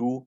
2,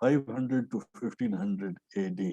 500 to 1500 AD।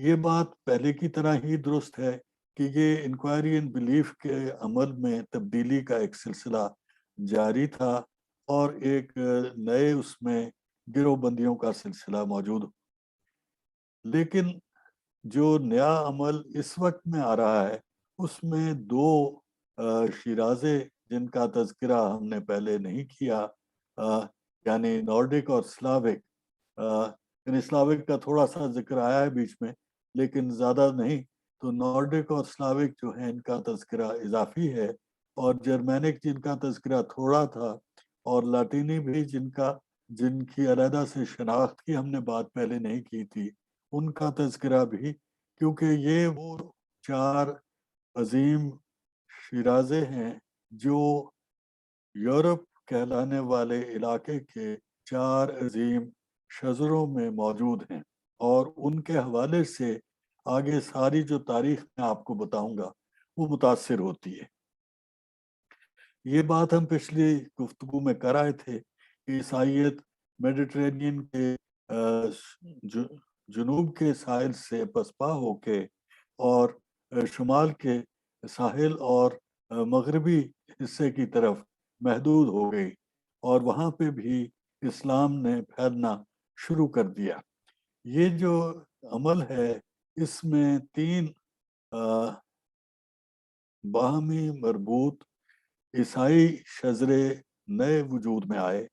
یہ بات پہلے کی طرح ہی درست ہے کہ یہ انکوائری اینڈ بلیف کے عمل میں تبدیلی کا ایک سلسلہ جاری تھا اور ایک نئے اس میں گروہ بندیوں کا سلسلہ موجود ہو. لیکن جو نیا عمل اس وقت میں آ رہا ہے اس میں دو شیرازے جن کا تذکرہ ہم نے پہلے نہیں کیا، یعنی نارڈک اور سلاوک. یعنی سلاوک کا تھوڑا سا ذکر آیا ہے بیچ میں لیکن زیادہ نہیں. تو نارڈک اور سلاوک جو ہیں ان کا تذکرہ اضافی ہے، اور جرمینک جن کا تذکرہ تھوڑا تھا، اور لاطینی بھی جن کی علیحدہ سے شناخت کی ہم نے بات پہلے نہیں کی تھی ان کا تذکرہ بھی، کیونکہ یہ وہ چار عظیم شیرازے ہیں جو یورپ کہلانے والے علاقے کے چار عظیم شجروں میں موجود ہیں، اور ان کے حوالے سے آگے ساری جو تاریخ میں آپ کو بتاؤں گا وہ متاثر ہوتی ہے. یہ بات ہم پچھلی گفتگو میں کر آئے تھے کہ عیسائیت میڈیٹرینین کے جنوب کے ساحل سے پسپا ہو کے اور شمال کے ساحل اور مغربی حصے کی طرف محدود ہو گئی، اور وہاں پہ بھی اسلام نے پھیلنا شروع کر دیا. یہ جو عمل ہے اس میں تین باہمی مربوط عیسائی شجرے نئے وجود میں آئے.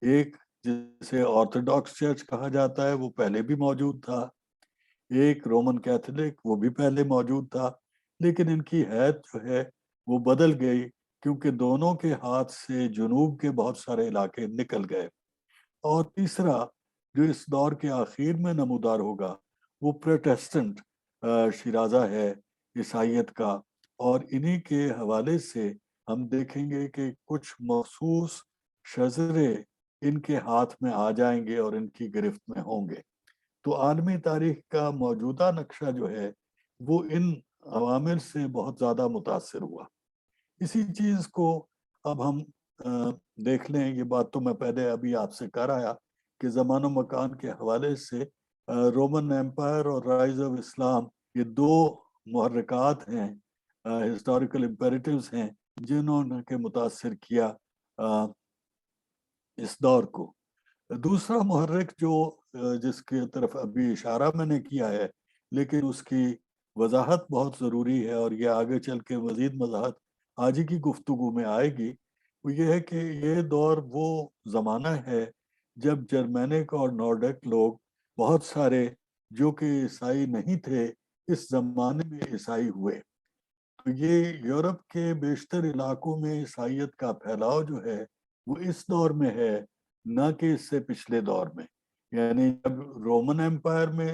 ایک جسے آرتھوڈاکس چرچ کہا جاتا ہے وہ پہلے بھی موجود تھا، ایک رومن کیتھولک وہ بھی پہلے موجود تھا، لیکن ان کی حیت جو ہے وہ بدل گئی کیونکہ دونوں کے ہاتھ سے جنوب کے بہت سارے علاقے نکل گئے. اور تیسرا جو اس دور کے آخر میں نمودار ہوگا وہ پروٹیسٹنٹ شیرازہ ہے عیسائیت کا، اور انہی کے حوالے سے ہم دیکھیں گے کہ کچھ مخصوص شجرے ان کے ہاتھ میں آ جائیں گے اور ان کی گرفت میں ہوں گے. تو عالمی تاریخ کا موجودہ نقشہ جو ہے وہ ان عوامل سے بہت زیادہ متاثر ہوا. اسی چیز کو اب ہم دیکھ لیں. یہ بات تو میں پہلے ابھی آپ سے کر آیا کہ زمان و مکان کے حوالے سے رومن ایمپائر اور رائز آف اسلام یہ دو محرکات ہیں، ہسٹوریکل امپیریٹیوز ہیں جنہوں نے کہ متاثر کیا اس دور کو. دوسرا محرک جو جس کی طرف ابھی اشارہ میں نے کیا ہے لیکن اس کی وضاحت بہت ضروری ہے اور یہ آگے چل کے مزید وضاحت آج کی گفتگو میں آئے گی، وہ یہ ہے کہ یہ دور وہ زمانہ ہے جب جرمینک اور نارڈک لوگ بہت سارے جو کہ عیسائی نہیں تھے اس زمانے میں عیسائی ہوئے. تو یہ یورپ کے بیشتر علاقوں میں عیسائیت کا پھیلاؤ جو ہے وہ اس دور میں ہے، نہ کہ اس سے پچھلے دور میں. یعنی جب رومن ایمپائر میں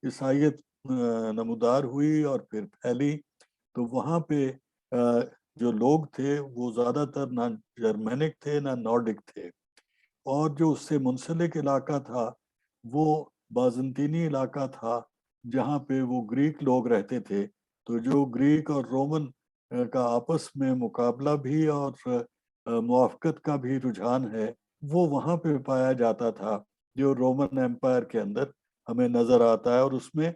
عیسائیت نمودار ہوئی اور پھر پھیلی تو وہاں پہ جو لوگ تھے وہ زیادہ تر نہ جرمینک تھے نہ نارڈک تھے، اور جو اس سے منسلک علاقہ تھا وہ بازنطینی علاقہ تھا جہاں پہ وہ گریک لوگ رہتے تھے. تو جو گریک اور رومن کا آپس میں مقابلہ بھی اور موافقت کا بھی رجحان ہے وہ وہاں پہ پایا جاتا تھا جو رومن ایمپائر کے اندر ہمیں نظر آتا ہے، اور اس میں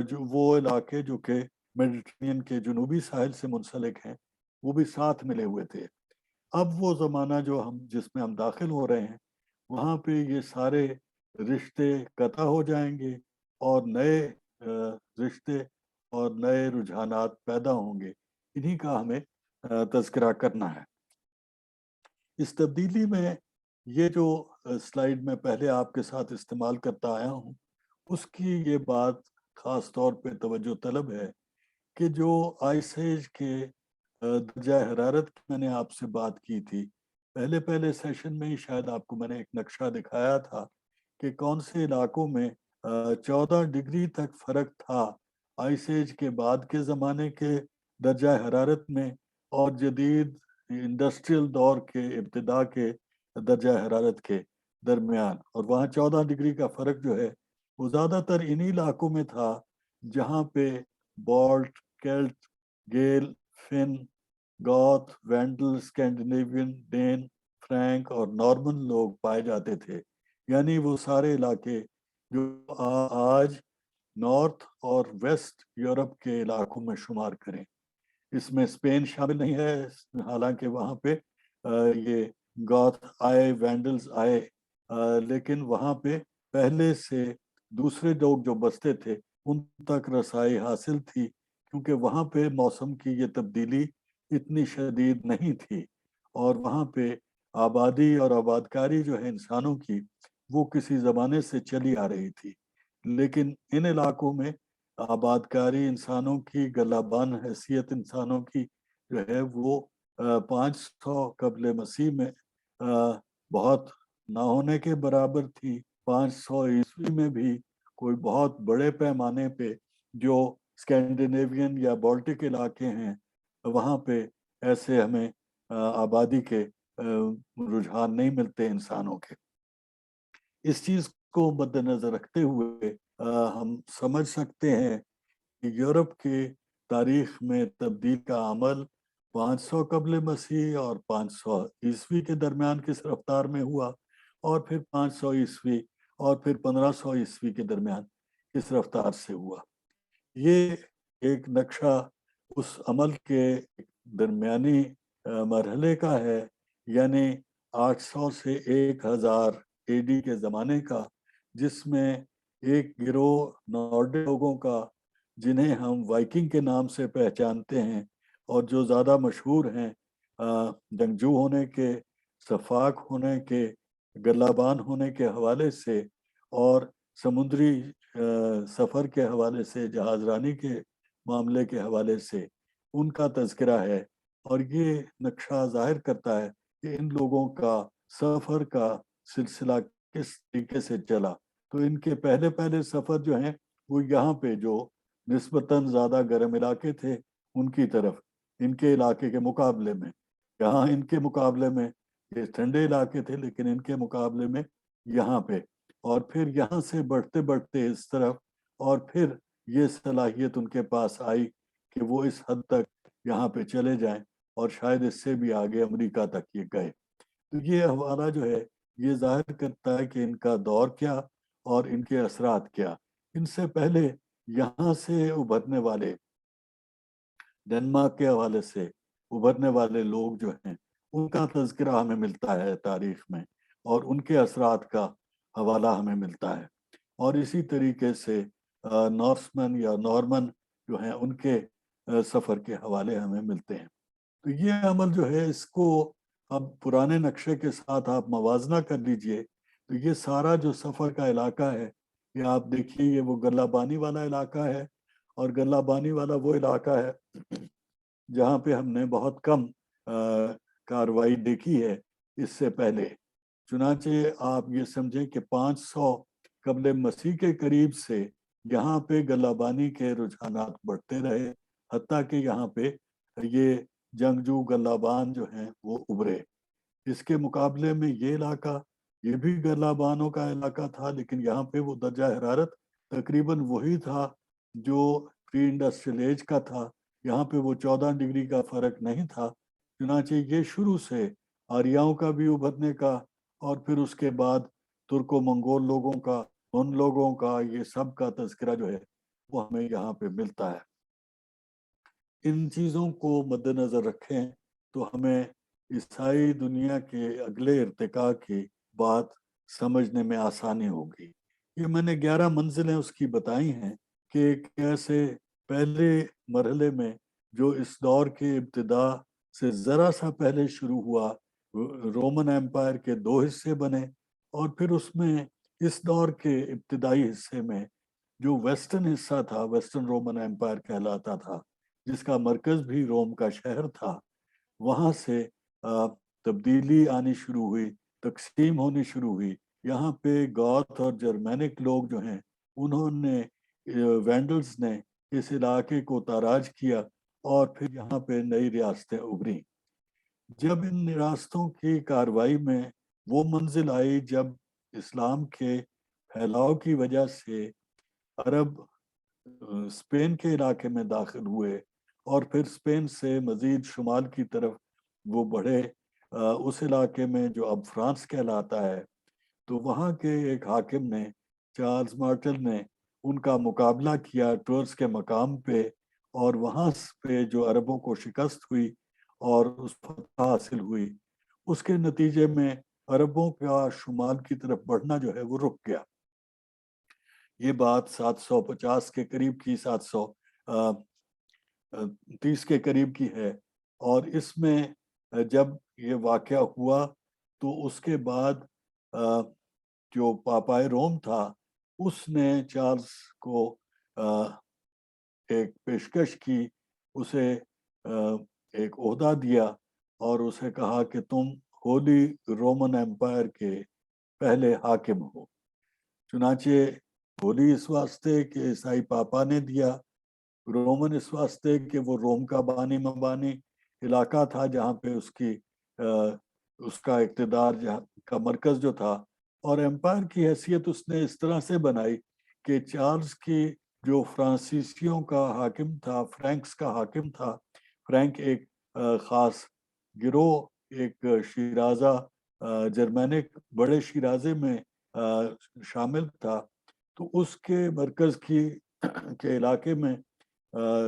جو وہ علاقے جو کہ میڈیٹرینین کے جنوبی ساحل سے منسلک ہیں وہ بھی ساتھ ملے ہوئے تھے. اب وہ زمانہ جس میں ہم داخل ہو رہے ہیں وہاں پہ یہ سارے رشتے قطع ہو جائیں گے اور نئے رشتے اور نئے رجحانات پیدا ہوں گے. انہی کا ہمیں تذکرہ کرنا ہے. اس تبدیلی میں یہ جو سلائیڈ میں پہلے آپ کے ساتھ استعمال کرتا آیا ہوں اس کی یہ بات خاص طور پہ توجہ طلب ہے کہ جو آئس ایج کے درجہ حرارت کی میں نے آپ سے بات کی تھی پہلے سیشن میں ہی، شاید آپ کو میں نے ایک نقشہ دکھایا تھا کہ کون سے علاقوں میں 14 ڈگری تک فرق تھا آئس ایج کے بعد کے زمانے کے درجہ حرارت میں اور جدید انڈسٹریل دور کے ابتدا کے درجہ حرارت کے درمیان. اور وہاں 14 ڈگری کا فرق جو ہے وہ زیادہ تر انہی علاقوں میں تھا جہاں پہ بالٹ، کیلٹ، گیل، فن، گوتھ، وینڈل، اسکینڈینیوین، ڈین، فرینک اور نارمن لوگ پائے جاتے تھے. یعنی وہ سارے علاقے جو آج نارتھ اور ویسٹ یورپ کے علاقوں میں شمار کریں. اس میں اسپین شامل نہیں ہے، حالانکہ وہاں پہ یہ گوتھ آئے، وینڈلز آئے، لیکن وہاں پہ پہلے سے دوسرے لوگ جو بستے تھے ان تک رسائی حاصل تھی، کیونکہ وہاں پہ موسم کی یہ تبدیلی اتنی شدید نہیں تھی، اور وہاں پہ آبادی اور آبادکاری جو ہے انسانوں کی وہ کسی زمانے سے چلی آ رہی تھی. لیکن ان علاقوں میں آبادکاری انسانوں کی، گلابان حیثیت انسانوں کی جو ہے وہ 500 قبل مسیح میں بہت نہ ہونے کے برابر تھی. 500 عیسوی میں بھی کوئی بہت بڑے پیمانے پہ جو اسکینڈینیوین یا بالٹک علاقے ہیں وہاں پہ ایسے ہمیں آبادی کے رجحان نہیں ملتے انسانوں کے. اس چیز کو مد نظر رکھتے ہوئے ہم سمجھ سکتے ہیں کہ یورپ کے تاریخ میں تبدیل کا عمل 500 قبل مسیح اور 500 عیسوی کے درمیان کس رفتار میں ہوا، اور پھر 500 عیسوی اور پھر 1500 عیسوی کے درمیان کس رفتار سے ہوا. یہ ایک نقشہ اس عمل کے درمیانی مرحلے کا ہے، یعنی 800 سے 1000 اے ڈی کے زمانے کا، جس میں ایک گروہ نارڈ لوگوں کا جنہیں ہم وائکنگ کے نام سے پہچانتے ہیں اور جو زیادہ مشہور ہیں جنگجو ہونے کے، سفاک ہونے کے، گلابان ہونے کے حوالے سے اور سمندری سفر کے حوالے سے، جہاز رانی کے معاملے کے حوالے سے ان کا تذکرہ ہے. اور یہ نقشہ ظاہر کرتا ہے کہ ان لوگوں کا سفر کا سلسلہ کس طریقے سے چلا. تو ان کے پہلے پہلے سفر جو ہیں وہ یہاں پہ جو نسبتاً زیادہ گرم علاقے تھے ان کی طرف، ان کے علاقے کے مقابلے میں، یہاں ان کے مقابلے میں یہ ٹھنڈے علاقے تھے، لیکن ان کے مقابلے میں یہاں پہ، اور پھر یہاں سے بڑھتے بڑھتے اس طرف، اور پھر یہ صلاحیت ان کے پاس آئی کہ وہ اس حد تک یہاں پہ چلے جائیں، اور شاید اس سے بھی آگے امریکہ تک یہ گئے. تو یہ حوالہ جو ہے یہ ظاہر کرتا ہے کہ ان کا دور کیا اور ان کے اثرات کیا. ان سے پہلے یہاں سے ابھرنے والے، ڈنمارک کے حوالے سے ابھرنے والے لوگ جو ہیں ان کا تذکرہ ہمیں ملتا ہے تاریخ میں، اور ان کے اثرات کا حوالہ ہمیں ملتا ہے. اور اسی طریقے سے نارسمن یا نارمن جو ہیں ان کے سفر کے حوالے ہمیں ملتے ہیں. تو یہ عمل جو ہے اس کو اب پرانے نقشے کے ساتھ آپ موازنہ کر لیجئے، تو یہ سارا جو سفر کا علاقہ ہے یہ آپ دیکھیے، یہ وہ گلابانی والا علاقہ ہے، اور گلابانی والا وہ علاقہ ہے جہاں پہ ہم نے بہت کم کاروائی دیکھی ہے اس سے پہلے. چنانچہ آپ یہ سمجھیں کہ 500 قبل مسیح کے قریب سے یہاں پہ گلابانی کے رجحانات بڑھتے رہے، حتیٰ کہ یہاں پہ یہ جنگجو گلابان جو ہیں وہ ابھرے. اس کے مقابلے میں یہ علاقہ، یہ بھی گلابانوں کا علاقہ تھا، لیکن یہاں پہ وہ درجہ حرارت تقریباً وہی تھا جو پری انڈسٹریل ایج کا تھا. یہاں پہ وہ 14 ڈگری کا فرق نہیں تھا. چنانچہ یہ شروع سے آریاؤں کا بھی ابھرنے کا، اور پھر اس کے بعد ترک و منگول لوگوں کا، ان لوگوں کا، یہ سب کا تذکرہ جو ہے وہ ہمیں یہاں پہ ملتا ہے. ان چیزوں کو مد نظر رکھیں تو ہمیں عیسائی دنیا کے اگلے ارتقاء کی بات سمجھنے میں آسانی ہوگی. یہ میں نے 11 منزلیں اس کی بتائی ہیں کہ کیسے پہلے مرحلے میں جو اس دور کے ابتدا سے ذرا سا پہلے شروع ہوا، رومن ایمپائر کے 2 حصے بنے، اور پھر اس میں اس دور کے ابتدائی حصے میں جو ویسٹرن حصہ تھا، ویسٹرن رومن ایمپائر کہلاتا تھا، جس کا مرکز بھی روم کا شہر تھا، وہاں سے تبدیلی آنی شروع ہوئی، تقسیم ہونی شروع ہوئی. یہاں پہ گوتھ اور جرمینک لوگ جو ہیں انہوں نے، وینڈلز نے اس علاقے کو تاراج کیا، اور پھر یہاں پہ نئی ریاستیں ابھریں. جب ان ریاستوں کی کاروائی میں وہ منزل آئی جب اسلام کے پھیلاؤ کی وجہ سے عرب اسپین کے علاقے میں داخل ہوئے، اور پھر اسپین سے مزید شمال کی طرف وہ بڑھے اس علاقے میں جو اب فرانس کہلاتا ہے، تو وہاں کے ایک حاکم نے، چارلز مارٹل نے، ان کا مقابلہ کیا ٹورس کے مقام پہ، اور وہاں پہ جو عربوں کو شکست ہوئی اور اس فتح حاصل ہوئی، اس کے نتیجے میں عربوں کا شمال کی طرف بڑھنا جو ہے وہ رک گیا۔ یہ بات 750 کے قریب کی، 730 کے قریب کی ہے، اور اس میں جب یہ واقعہ ہوا تو اس کے بعد جو پاپائے روم تھا اس نے چارلز کو ایک پیشکش کی، اسے ایک عہدہ دیا اور اسے کہا کہ تم ہولی رومن ایمپائر کے پہلے حاکم ہو۔ چنانچہ ہولی اس واسطے کہ عیسائی پاپا نے دیا، رومن اس واسطے کہ وہ روم کا بانی مبانی علاقہ تھا جہاں پہ اس کا اقتدار کا مرکز جو تھا، اور ایمپائر کی حیثیت اس نے اس طرح سے بنائی کہ چارلز کی جو فرانسیسیوں کا حاکم تھا، فرینکس کا حاکم تھا، فرینک ایک خاص گروہ، ایک شیرازہ جرمینک بڑے شیرازے میں شامل تھا، تو اس کے مرکز کے علاقے میں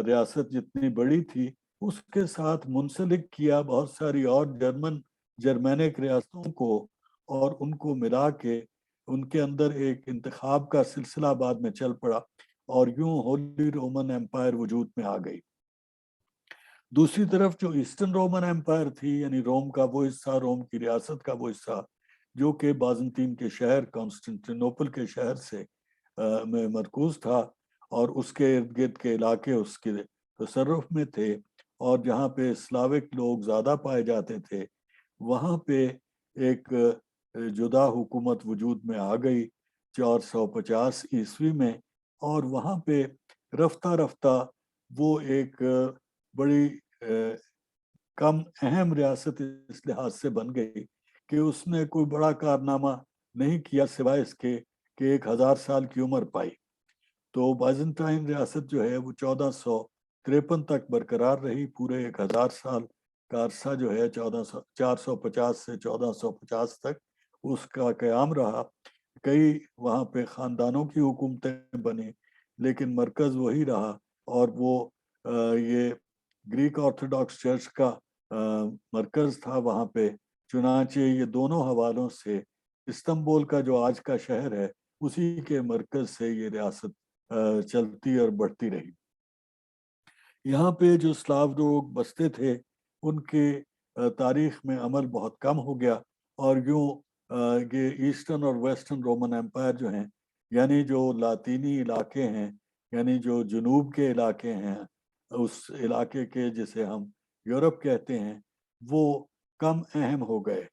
ریاست جتنی بڑی تھی اس کے ساتھ منسلک کیا بہت ساری اور جرمینک ریاستوں کو، اور ان کو ملا کے ان کے اندر ایک انتخاب کا سلسلہ بعد میں چل پڑا، اور یوں ہولی رومن ایمپائر وجود میں آ گئی۔ دوسری طرف جو ایسٹرن رومن ایمپائر تھی، یعنی روم کا وہ حصہ، روم کی ریاست کا وہ حصہ جو کہ بازنطین کے شہر کانسٹنٹینوپل کے شہر سے میں مرکوز تھا، اور اس کے ارد گرد کے علاقے اس کے تصرف میں تھے، اور جہاں پہ اسلاوک لوگ زیادہ پائے جاتے تھے، وہاں پہ ایک جدا حکومت وجود میں آ گئی 450 عیسوی میں، اور وہاں پہ رفتہ رفتہ وہ ایک بڑی کم اہم ریاست اس لحاظ سے بن گئی کہ اس نے کوئی بڑا کارنامہ نہیں کیا سوائے اس کے کہ 1000 سال کی عمر پائی۔ تو بائزنٹائن ریاست جو ہے وہ 1453 تک برقرار رہی، پورے 1000 سال کا عرصہ جو ہے 450 سے 1450 تک اس کا قیام رہا۔ کئی وہاں پہ خاندانوں کی حکومتیں بنی، لیکن مرکز وہی رہا، اور وہ یہ گریک آرتھوڈاکس چرچ کا مرکز تھا وہاں پہ۔ چنانچہ یہ دونوں حوالوں سے استنبول کا جو آج کا شہر ہے اسی کے مرکز سے یہ ریاست چلتی اور بڑھتی رہی۔ یہاں پہ جو سلاو لوگ بستے تھے ان کے تاریخ میں عمل بہت کم ہو گیا، اور یوں یہ ایسٹرن اور ویسٹرن رومن ایمپائر جو ہیں، یعنی جو لاطینی علاقے ہیں، یعنی جو جنوب کے علاقے ہیں، اس علاقے کے جسے ہم یورپ کہتے ہیں، وہ کم اہم ہو گئے،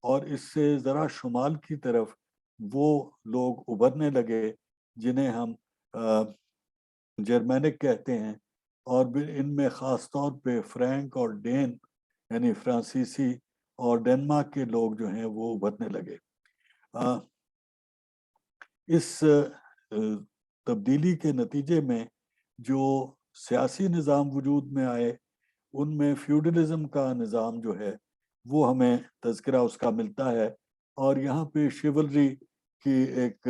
اور اس سے ذرا شمال کی طرف وہ لوگ ابھرنے لگے جنہیں ہم جرمینک کہتے ہیں، اور ان میں خاص طور پہ فرینک اور ڈین یعنی فرانسیسی اور ڈنمارک کے لوگ جو ہیں وہ ابھرنے لگے۔ اس تبدیلی کے نتیجے میں جو سیاسی نظام وجود میں آئے ان میں فیوڈلزم کا نظام جو ہے وہ ہمیں تذکرہ اس کا ملتا ہے، اور یہاں پہ شیولری کی ایک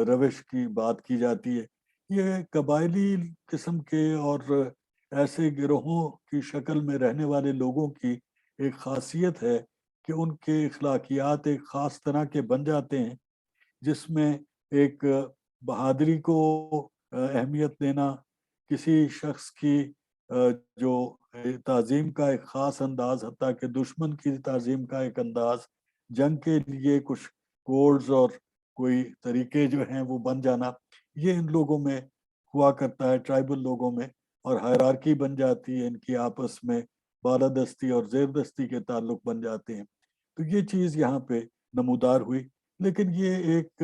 روش کی بات کی جاتی ہے۔ یہ قبائلی قسم کے اور ایسے گروہوں کی شکل میں رہنے والے لوگوں کی ایک خاصیت ہے کہ ان کے اخلاقیات ایک خاص طرح کے بن جاتے ہیں، جس میں ایک بہادری کو اہمیت دینا، کسی شخص کی جو تعظیم کا ایک خاص انداز، حتیٰ کہ دشمن کی تعظیم کا ایک انداز، جنگ کے لیے کچھ کوڈز اور کوئی طریقے جو ہیں وہ بن جانا، یہ ان لوگوں میں ہوا کرتا ہے، ٹرائبل لوگوں میں، اور ہائرارکی بن جاتی ہے، ان کی آپس میں بالادستی اور زیردستی کے تعلق بن جاتے ہیں۔ تو یہ چیز یہاں پہ نمودار ہوئی، لیکن یہ ایک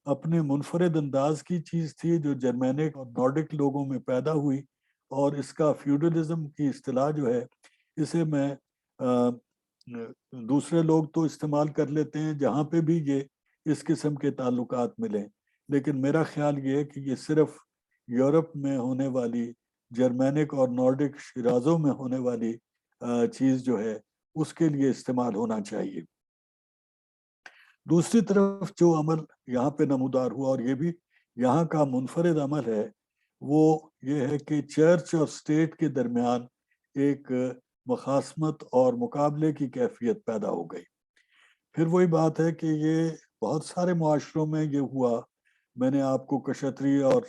اپنے منفرد انداز کی چیز تھی جو جرمینک اور نارڈک لوگوں میں پیدا ہوئی، اور اس کا فیوڈلزم کی اصطلاح جو ہے اسے میں دوسرے لوگ تو استعمال کر لیتے ہیں جہاں پہ بھی یہ اس قسم کے تعلقات ملیں، لیکن میرا خیال یہ ہے کہ یہ صرف یورپ میں ہونے والی جرمینک اور نارڈک شرازوں میں ہونے والی چیز جو ہے اس کے لیے استعمال ہونا چاہیے۔ دوسری طرف جو عمل یہاں پہ نمودار ہوا، اور یہ بھی یہاں کا منفرد عمل ہے وہ یہ ہے کہ چرچ اور اسٹیٹ کے درمیان ایک مخاصمت اور مقابلے کی کیفیت پیدا ہو گئی۔ پھر وہی بات ہے کہ یہ بہت سارے معاشروں میں یہ ہوا۔ میں نے آپ کو کشتری اور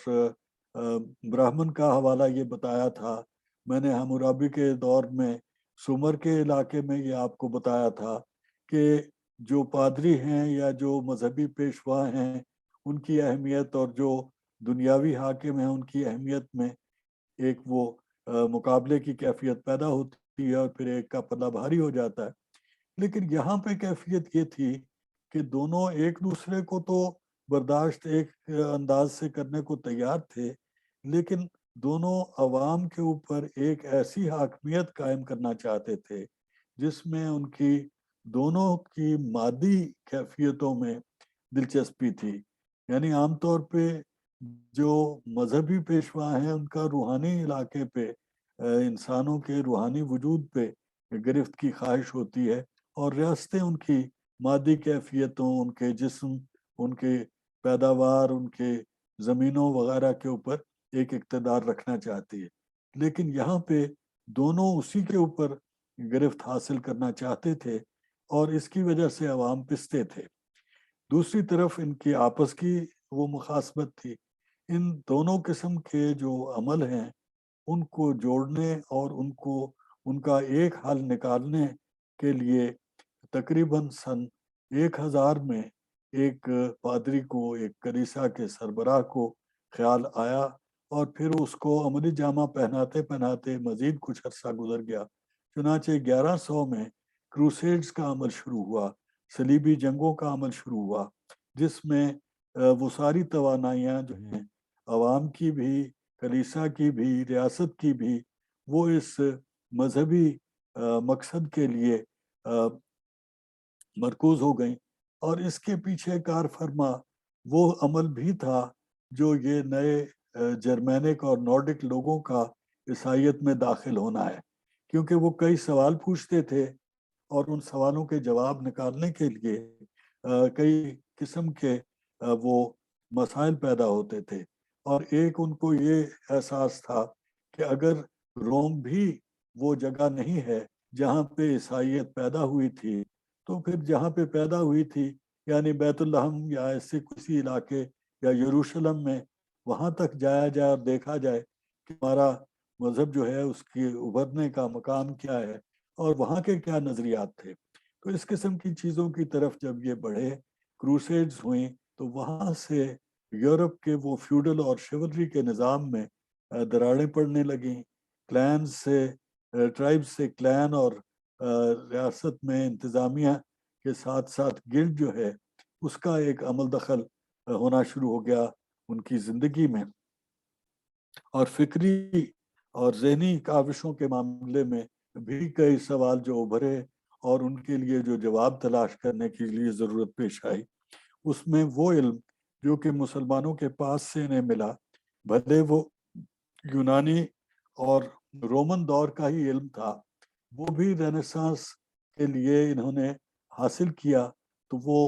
براہمن کا حوالہ یہ بتایا تھا، میں نے ہمورابی کے دور میں سمر کے علاقے میں یہ آپ کو بتایا تھا کہ جو پادری ہیں یا جو مذہبی پیشوا ہیں ان کی اہمیت اور جو دنیاوی حاکم ہیں ان کی اہمیت میں ایک وہ مقابلے کی کیفیت پیدا ہوتی ہے اور پھر ایک کا پلہ بھاری ہو جاتا ہے۔ لیکن یہاں پہ کیفیت یہ تھی کہ دونوں ایک دوسرے کو تو برداشت ایک انداز سے کرنے کو تیار تھے، لیکن دونوں عوام کے اوپر ایک ایسی حاکمیت قائم کرنا چاہتے تھے جس میں ان کی دونوں کی مادی کیفیتوں میں دلچسپی تھی۔ یعنی عام طور پہ جو مذہبی پیشوا ہیں ان کا روحانی علاقے پہ انسانوں کے روحانی وجود پہ گرفت کی خواہش ہوتی ہے، اور ریاستیں ان کی مادی کیفیتوں، ان کے جسم، ان کے پیداوار، ان کے زمینوں وغیرہ کے اوپر ایک اقتدار رکھنا چاہتی ہے۔ لیکن یہاں پہ دونوں اسی کے اوپر گرفت حاصل کرنا چاہتے تھے اور اس کی وجہ سے عوام پستے تھے۔ دوسری طرف ان کی آپس کی وہ مخاصمت تھی۔ ان دونوں قسم کے جو عمل ہیں ان کو جوڑنے اور ان کا ایک حل نکالنے کے لیے تقریباً سن 1000 میں ایک پادری کو، ایک کلیسا کے سربراہ کو خیال آیا، اور پھر اس کو عملی جامہ پہناتے پہناتے مزید کچھ عرصہ گزر گیا۔ چنانچہ 1100 میں کروسیڈز کا عمل شروع ہوا، صلیبی جنگوں کا عمل شروع ہوا، جس میں وہ ساری توانائیاں جو ہیں عوام کی بھی، کلیسا کی بھی، ریاست کی بھی، وہ اس مذہبی مقصد کے لیے مرکوز ہو گئیں۔ اور اس کے پیچھے کار فرما وہ عمل بھی تھا جو یہ نئے جرمینک اور نارڈک لوگوں کا عیسائیت میں داخل ہونا ہے، کیونکہ وہ کئی سوال پوچھتے تھے اور ان سوالوں کے جواب نکالنے کے لیے کئی قسم کے وہ مسائل پیدا ہوتے تھے۔ اور ایک ان کو یہ احساس تھا کہ اگر روم بھی وہ جگہ نہیں ہے جہاں پہ عیسائیت پیدا ہوئی تھی، تو پھر جہاں پہ پیدا ہوئی تھی یعنی بیت الحم یا ایسے کسی علاقے یا یروشلم میں، وہاں تک جایا جائے اور دیکھا جائے کہ ہمارا مذہب جو ہے اس کے ابھرنے کا مقام کیا ہے اور وہاں کے کیا نظریات تھے۔ تو اس قسم کی چیزوں کی طرف جب یہ بڑھے، کروسیڈز ہوئیں، تو وہاں سے یورپ کے وہ فیوڈل اور شیولری کے نظام میں دراڑیں پڑنے لگیں۔ کلین سے، ٹرائب سے کلین اور ریاست میں انتظامیہ کے ساتھ ساتھ گلڈ جو ہے اس کا ایک عمل دخل ہونا شروع ہو گیا ان کی زندگی میں، اور فکری اور ذہنی کاوشوں کے معاملے میں بھی کئی سوال جو ابھرے اور ان کے لیے جو جواب تلاش کرنے کے لیے ضرورت پیش آئی۔ اس میں وہ علم جو کہ مسلمانوں کے پاس سے انہیں ملا، بھلے وہ یونانی اور رومن دور کا ہی علم تھا، وہ بھی رینیسانس کے لیے انہوں نے حاصل کیا، تو وہ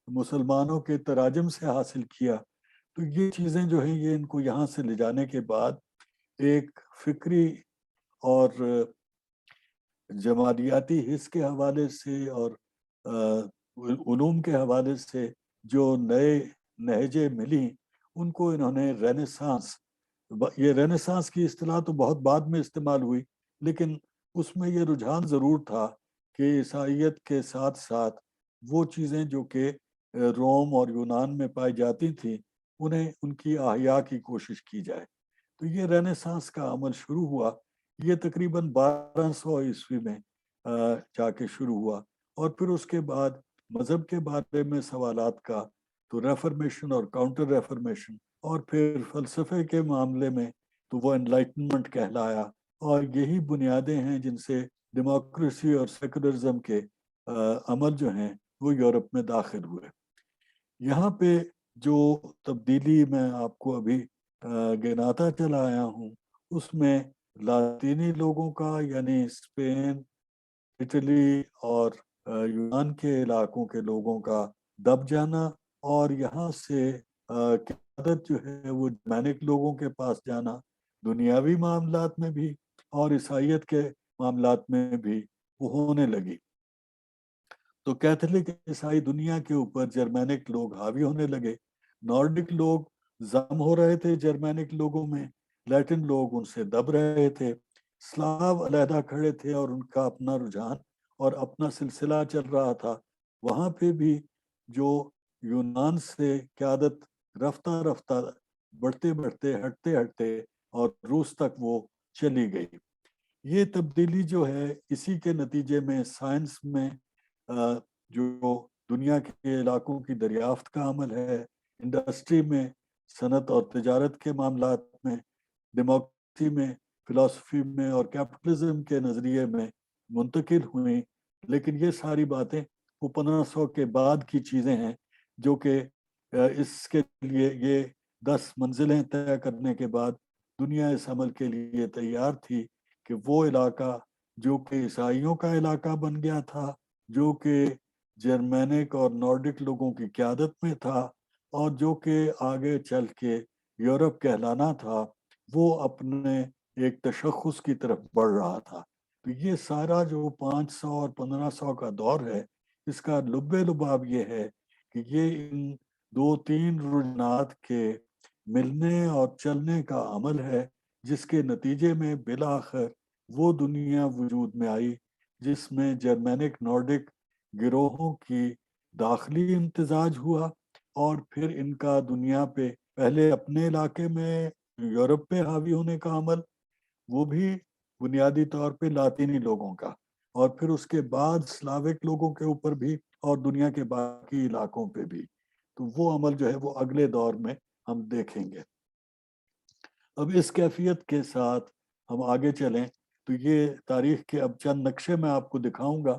مسلمانوں کے تراجم سے حاصل کیا۔ تو یہ چیزیں جو ہیں یہ ان کو یہاں سے لے جانے کے بعد ایک فکری اور جمالیاتی حص کے حوالے سے اور علوم کے حوالے سے جو نئے نہجے ملی، ان کو انہوں نے رینیسانس، یہ رینیسانس کی اصطلاح تو بہت بعد میں استعمال ہوئی، لیکن اس میں یہ رجحان ضرور تھا کہ عیسائیت کے ساتھ ساتھ وہ چیزیں جو کہ روم اور یونان میں پائی جاتی تھیں انہیں ان کی احیاء کی کوشش کی جائے۔ تو یہ رینیسانس کا عمل شروع ہوا، یہ تقریباً 1200 عیسوی میں جا کے شروع ہوا، اور پھر اس کے بعد مذہب کے بارے میں سوالات کا تو ریفرمیشن اور کاؤنٹر ریفرمیشن، اور پھر فلسفے کے معاملے میں تو وہ انلائٹنمنٹ کہلایا، اور یہی بنیادیں ہیں جن سے ڈیموکریسی اور سیکولرزم کے عمل جو ہیں وہ یورپ میں داخل ہوئے۔ یہاں پہ جو تبدیلی میں آپ کو ابھی گناتا چلا آیا ہوں، اس میں لاطینی لوگوں کا یعنی اسپین، اٹلی اور یونان کے علاقوں کے لوگوں کا دب جانا، اور یہاں سے قیادت جو ہے وہ جرمینک لوگوں کے پاس جانا، دنیاوی معاملات میں بھی اور عیسائیت کے معاملات میں بھی وہ ہونے لگی۔ تو کیتھولک عیسائی دنیا کے اوپر جرمینک لوگ حاوی ہونے لگے، نارڈک لوگ ضم ہو رہے تھے جرمینک لوگوں میں، لیٹن لوگ ان سے دب رہے تھے، سلاو علیحدہ کھڑے تھے اور ان کا اپنا رجحان اور اپنا سلسلہ چل رہا تھا۔ وہاں پہ بھی جو یونان سے قیادت رفتہ رفتہ بڑھتے بڑھتے ہٹتے ہٹتے اور روس تک وہ چلی گئی۔ یہ تبدیلی جو ہے اسی کے نتیجے میں سائنس میں جو دنیا کے علاقوں کی دریافت کا عمل ہے، انڈسٹری میں، صنعت اور تجارت کے معاملات میں، ڈیموکریسی میں، فلسفی میں اور کیپٹلزم کے نظریے میں منتقل ہوئیں۔ لیکن یہ ساری باتیں وہ 1500 کے بعد کی چیزیں ہیں، جو کہ اس کے لیے یہ 10 منزلیں طے کرنے کے بعد دنیا اس عمل کے لیے تیار تھی کہ وہ علاقہ جو کہ عیسائیوں کا علاقہ بن گیا تھا، جو کہ جرمینک اور نارڈک لوگوں کی قیادت میں تھا اور جو کہ آگے چل کے یورپ کہلانا تھا، وہ اپنے ایک تشخص کی طرف بڑھ رہا تھا۔ تو یہ سارا جو 500 اور 1500 کا دور ہے، اس کا لب لباب یہ ہے کہ یہ ان 2-3 رجحانات کے ملنے اور چلنے کا عمل ہے، جس کے نتیجے میں بالآخر وہ دنیا وجود میں آئی جس میں جرمینک نارڈک گروہوں کی داخلی امتزاج ہوا اور پھر ان کا دنیا پہ پہلے اپنے علاقے میں یورپ پہ حاوی ہونے کا عمل، وہ بھی بنیادی طور پہ لاطینی لوگوں کا، اور پھر اس کے بعد سلاوک لوگوں کے اوپر بھی اور دنیا کے باقی علاقوں پہ بھی۔ تو وہ عمل جو ہے وہ اگلے دور میں ہم دیکھیں گے۔ اب اس کیفیت کے ساتھ ہم آگے چلیں تو یہ تاریخ کے اب چند نقشے میں آپ کو دکھاؤں گا۔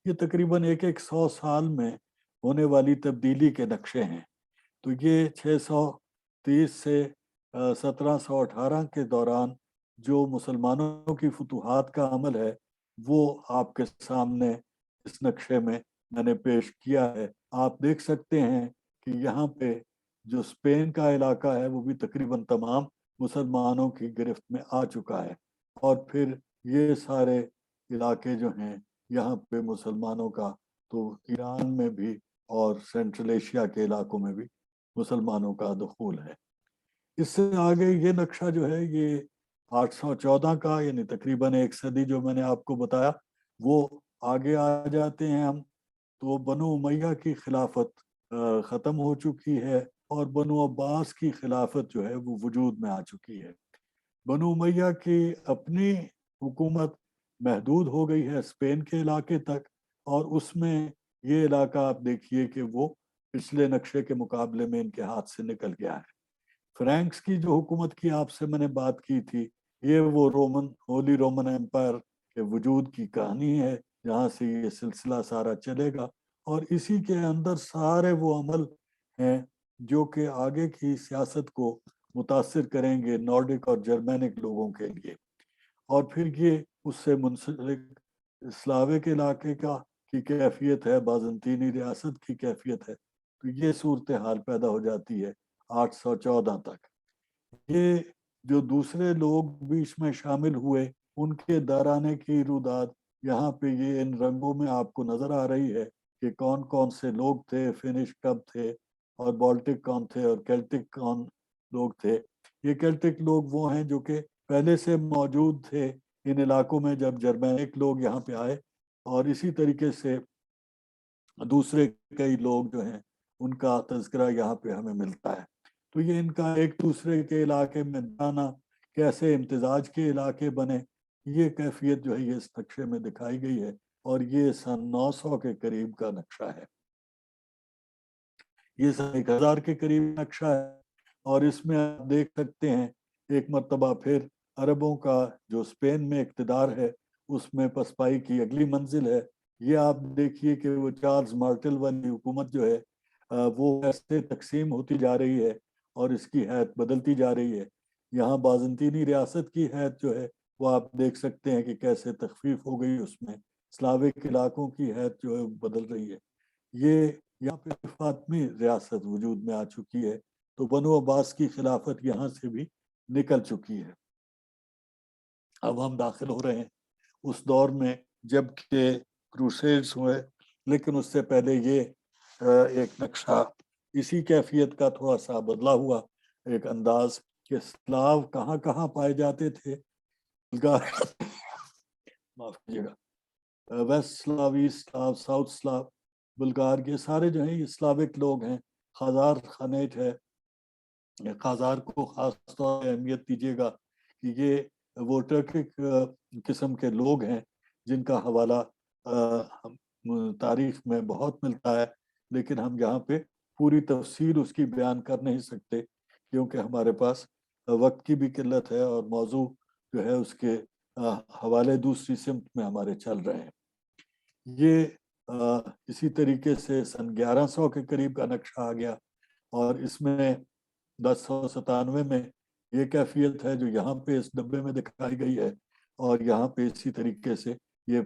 یہ تقریباً 100 سال میں ہونے والی تبدیلی کے نقشے ہیں۔ تو یہ 630 سے 1718 کے دوران جو مسلمانوں کی فتوحات کا عمل ہے، وہ آپ کے سامنے اس نقشے میں نے پیش کیا ہے۔ آپ دیکھ سکتے ہیں کہ یہاں پہ جو اسپین کا علاقہ ہے وہ بھی تقریباً تمام مسلمانوں کی گرفت میں آ چکا ہے، اور پھر یہ سارے علاقے جو ہیں یہاں پہ مسلمانوں کا، تو ایران میں بھی اور سینٹرل ایشیا کے علاقوں میں بھی مسلمانوں کا دخول ہے۔ اس سے آگے یہ نقشہ جو ہے یہ 814 کا، یعنی تقریباً 1 صدی جو میں نے آپ کو بتایا، وہ آگے آ جاتے ہیں ہم تو بنو امیہ کی خلافت ختم ہو چکی ہے اور بنو عباس کی خلافت جو ہے وہ وجود میں آ چکی ہے۔ بنو امیہ کی اپنی حکومت محدود ہو گئی ہے اسپین کے علاقے تک، اور اس میں یہ علاقہ آپ دیکھیے کہ وہ پچھلے نقشے کے مقابلے میں ان کے ہاتھ سے نکل گیا ہے۔ فرینکس کی جو حکومت کی آپ سے میں نے بات کی تھی، یہ وہ ہولی رومن ایمپائر کے وجود کی کہانی ہے، جہاں سے یہ سلسلہ سارا چلے گا، اور اسی کے اندر سارے وہ عمل ہیں جو کہ آگے کی سیاست کو متاثر کریں گے نارڈک اور جرمینک لوگوں کے لیے۔ اور پھر یہ اس سے منسلک اسلاوک علاقے کی کیفیت ہے، بازنطینی ریاست کی کیفیت ہے۔ تو یہ صورتحال پیدا ہو جاتی ہے 814 تک۔ یہ جو دوسرے لوگ بھی اس میں شامل ہوئے، ان کے دارانے کی روداد یہاں پہ یہ ان رنگوں میں آپ کو نظر آ رہی ہے کہ کون کون سے لوگ تھے، فینش کب تھے، اور بالٹک کون تھے، اور کیلٹک کون لوگ تھے۔ یہ کیلٹک لوگ وہ ہیں جو کہ پہلے سے موجود تھے ان علاقوں میں جب جرمینک لوگ یہاں پہ آئے، اور اسی طریقے سے دوسرے کئی لوگ جو ہیں ان کا تذکرہ یہاں پہ ہمیں ملتا ہے۔ تو یہ ان کا ایک دوسرے کے علاقے میں جانا، کیسے امتزاج کے علاقے بنے، یہ کیفیت جو ہے یہ اس نقشے میں دکھائی گئی ہے، اور یہ سن 900 کے قریب کا نقشہ ہے۔ یہ سن 1000 کے قریب نقشہ ہے، اور اس میں آپ دیکھ سکتے ہیں ایک مرتبہ پھر عربوں کا جو اسپین میں اقتدار ہے، اس میں پسپائی کی اگلی منزل ہے۔ یہ آپ دیکھیے کہ وہ چارلز مارٹل والی حکومت جو ہے وہ ایسے تقسیم ہوتی جا رہی ہے اور اس کی حیثیت بدلتی جا رہی ہے۔ یہااں بازنطینی ریاست کی حیثیت جو ہے وہ آپ دیکھ سکتے ہیں کہ کیسے تخفیف ہو گئی، اس میں اسلاوک علاقوں کی حیثیت جو ہے بدل رہی ہے۔ یہ یہاں پہ فاطمی ریاست وجود میں آ چکی ہے، تو بنو عباس کی خلافت یہاں سے بھی نکل چکی ہے. اب ہم داخل ہو رہے ہیں اس دور میں جب کہ کروسیڈز ہوئے، لیکن اس سے پہلے یہ ایک نقشہ اسی کیفیت کا تھوڑا سا بدلا ہوا ایک انداز کہ اسلاو کہاں کہاں پائے جاتے تھے. معاف کیجیے گا، ویسٹ سلاو، ایسٹ سلاو، ساؤتھ سلاو، بلغار، یہ سارے جو ہیں یہ اسلاوک لوگ ہیں. خازار خانیٹ ہے، خازار کو خاص طور پہ اہمیت دیجیے گا کہ یہ وہ ٹرکک قسم کے لوگ ہیں جن کا حوالہ تاریخ میں بہت ملتا ہے، لیکن ہم یہاں پہ پوری تفصیل اس کی بیان کر نہیں سکتے کیونکہ ہمارے پاس وقت کی بھی قلت ہے اور موضوع جو ہے اس کے حوالے دوسری سمت میں ہمارے چل رہے ہیں. یہ اسی طریقے سے سن 1100 کے قریب کا نقشہ آ گیا اور اس میں 1097 میں یہ کیفیت ہے جو یہاں پہ اس ڈبے میں دکھائی گئی ہے، اور یہاں پہ اسی طریقے سے یہ